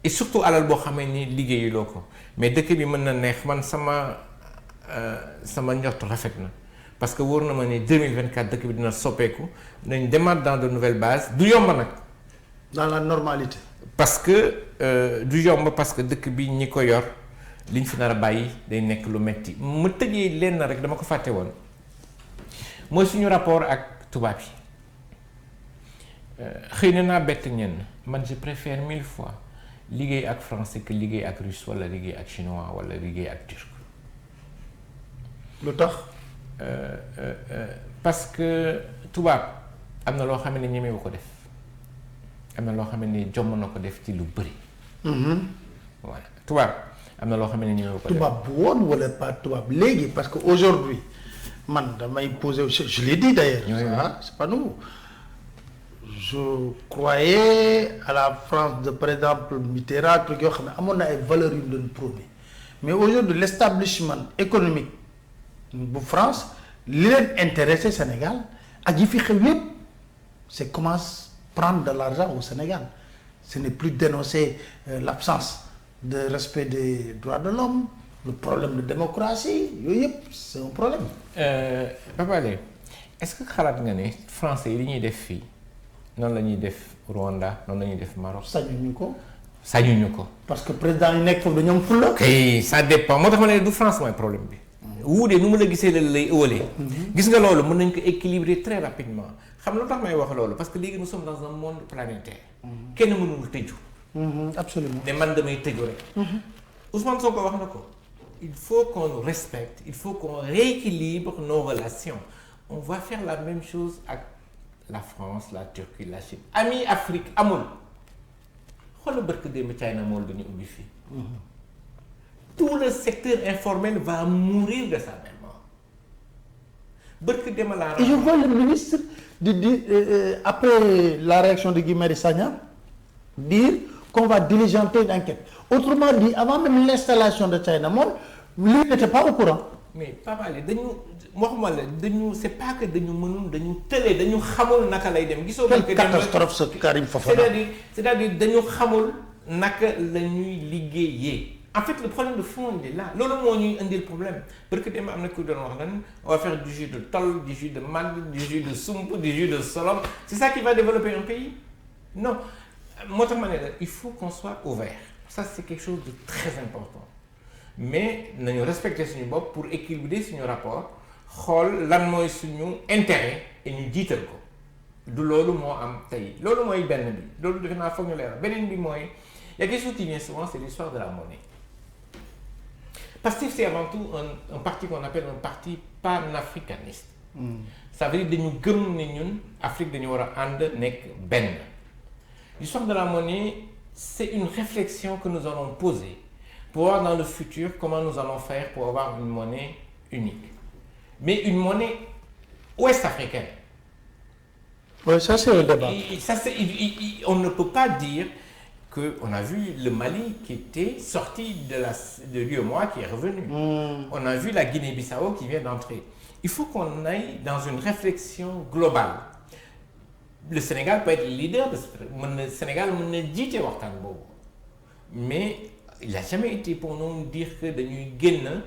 et surtout alal boo xamee ni liggéeyuloo ko mais dëkk bi mën na neex man sama njort rafet na parce que wóor na ma ne 2024 dëkk bi dina soppeeku nañ demaat dans de nouvelles bases du yomb nag. dans la normalité. parce que du yomb parce que dëkk bi ñi ko yor liñ fi nar a bàyyi day nekk lu metti ma tëjee lenn rek dama ko fàtte woon mooy suñu rapport ak tubaab yi xëy na naa bett ñenn man je préfère 1000 fois liggéey ak français que liggéey ak russe wala liggéey ak chinois wala liggéey ak turc. lu tax. Parce que tubaab am na loo xam ne ñemewu ko def am na loo xam ne jomm na ko def ci lu bëri. voilà tubaab am na loo xam ne ñemewu ko def. tubaab bu woon wala pas tubaab léegi parce que aujourd'hui man damay poser je l'ai dit d'ailleurs. C'est pas nouveau. Je croyais à la France de par exemple Mitterrand truc yoo xam ne amoon na ay valeurs yu doon prôné mais aujourd'hui l'establishment économique bu France li leen intéressé Sénégal ak yi fi xew yépp c'est comment prendre de l'argent au Sénégal ce n'est plus dénoncer l'absence de respect des droits de l'homme le problème de démocratie yooyu yépp c'est un problème. Papa Alé est-ce que xalaat nga ne français yi li ñuy def fii noonu la ñuy def Rwanda noonu la ñuy def Maroc. sañuñu ko. sañuñu ko. parce que président yi nekk foofu dañoo am fulla. kay ça dépend moo tax ma ne du France mooy problème bi. wuudee nu mu la gisee la lay ëwalee. gis nga loolu mën nañ ko équilibrer très rapidement xam nga lu tax may wax loolu parce que léegi nous sommes dans un monde planétaire. kenn mënul tëju. Absolument. ne man damay tëju rek. Ousmane Sonko wax na ko. il faut qu'on nous respecte il faut qu'on rééquilibre nos relations on va faire la même chose ak la France la Turquie la Chine ami Afrique amul xoolal barke démb China mool dañu ubbi fii. tout le secteur informel va mourir de sa même mort barke démb laa. et je vois le ministre après la réaction de Guy Marius Sagna dire qu'on va diligenter une enquête autrement dit avant même l'installation de China Mall lui n'était pas au courant. mais Papa Alé dañu waxuma la dañu c'est pas que dañu mënul dañu tële dañu xamul naka lay dem. gisoo quelle catastrophe ce Karim Fofana. c'est-à-dire dañu xamul naka la ñuy liggéeyee. en fait le problème de fond il est là loolu moo ñuy indil problème parce que dem am na ku doon wax nan on va faire du jus de tol du jus de mangue du jus de sump du jus de solom c'est ça qui va développer un pays non moo tax ma ne la il faut qu'on soit ouvert ça c'est quelque chose de très important mais nañu respecter suñu bopp pour équilibrer suñu rapport xool lan mooy suñu intérêt et ñu jiital ko du loolu moo am tey loolu mooy benn bi loolu defe naa foog ñu leeral beneen bi mooy il y a quelque chose qui vient souvent c'est l'histoire de la monnaie. Pastef c'est avant tout un parti qu'on appelle un parti panafricaniste. Ça veut dire dañu gëm ne ñun Afrique dañu war a ànd nekk benn. L'histoire de la monnaie c'est une réflexion que nous allons poser pour voir dans le futur comment nous allons faire pour avoir une monnaie unique. Mais une monnaie ouest-africaine. Oui, ça c'est le débat. On ne peut pas dire qu'on a vu le Mali qui était sorti de l'UEMOA qui est revenu. On a vu la Guinée-Bissau qui vient d'entrer. Il faut qu'on aille dans une réflexion globale. Le Sénégal peut être le leader de le Sénégal mën na jiite waxtaan boobu mais il n'a jamais été pour nous dire que dañuy génn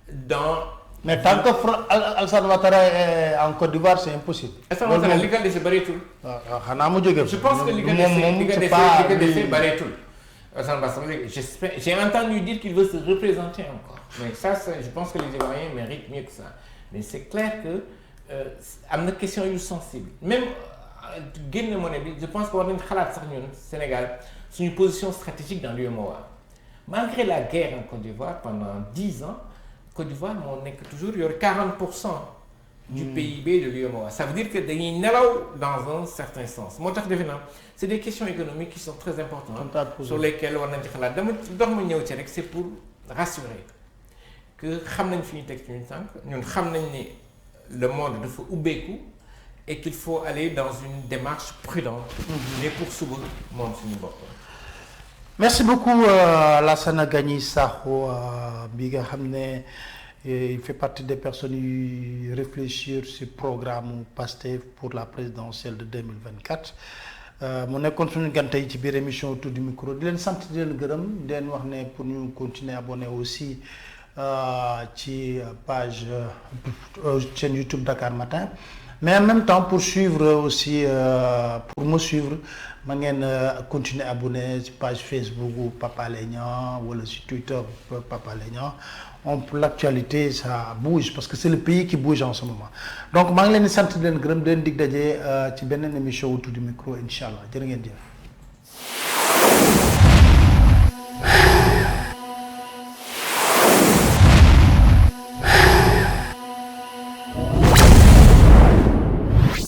dans. mais tant que Alassane Ouattara est en Côte d'Ivoire c'est impossible. Alassane Ouattara li ko dese bëreetul. waaw xanaa mu jógee. je pense que li ko dese bëreetul. J'ai entendu dire qu'il veut se représenter encore mais ça je pense que les Ivoiriens méritent mieux que ça mais c'est clair que am na question yu sensible même génn monnaie bi je pense que war nañu xalaat sax ñun Sénégal suñu position stratégique dans l'UEMOA malgré la guerre en Côte d'Ivoire pendant 10 ans Côte d'Ivoire moo nekk toujours yor 40% du PIB de l'UEMOA ça veut dire que dañuy nelaw dans un certain sens moo tax defe naa c'est des questions économiques qui sont très importantes sur lesquelles war nañ ci xalaat dama dox ma ñëw ci rek c'est pour rassurer que xam nañ fi ñu teg suñu tànk ñun xam nañ ni le monde dafa ubbeeku et qu'il faut aller dans une démarche prudente mais pour suba moom suñu bopp. Merci beaucoup Lassana Gagny Sakho bi nga xam ne il fait partie des personnes yu réfléchir sur programme Pastef pour la présidentielle de 2024 mu nekkoon suñu gante yi ci biir émission Autour du micro di leen sant di leen gërëm di leen wax ne pour ñu continuer abonné aussi ci page chaîne YouTube Dakar Matin mais en même temps pour suivre aussi pour me suivre ma ngeen continuer abonné ci page Facebook ou Papa Alé Niang wala ci Twitter Papa Alé Niang l'actualité ça bouge parce que c'est le pays qui bouge en ce moment donc maa ngi leen di sant di leen gërëm di leen dig daje ci beneen émission Autour du micro incha allah jërë ngeen jëf.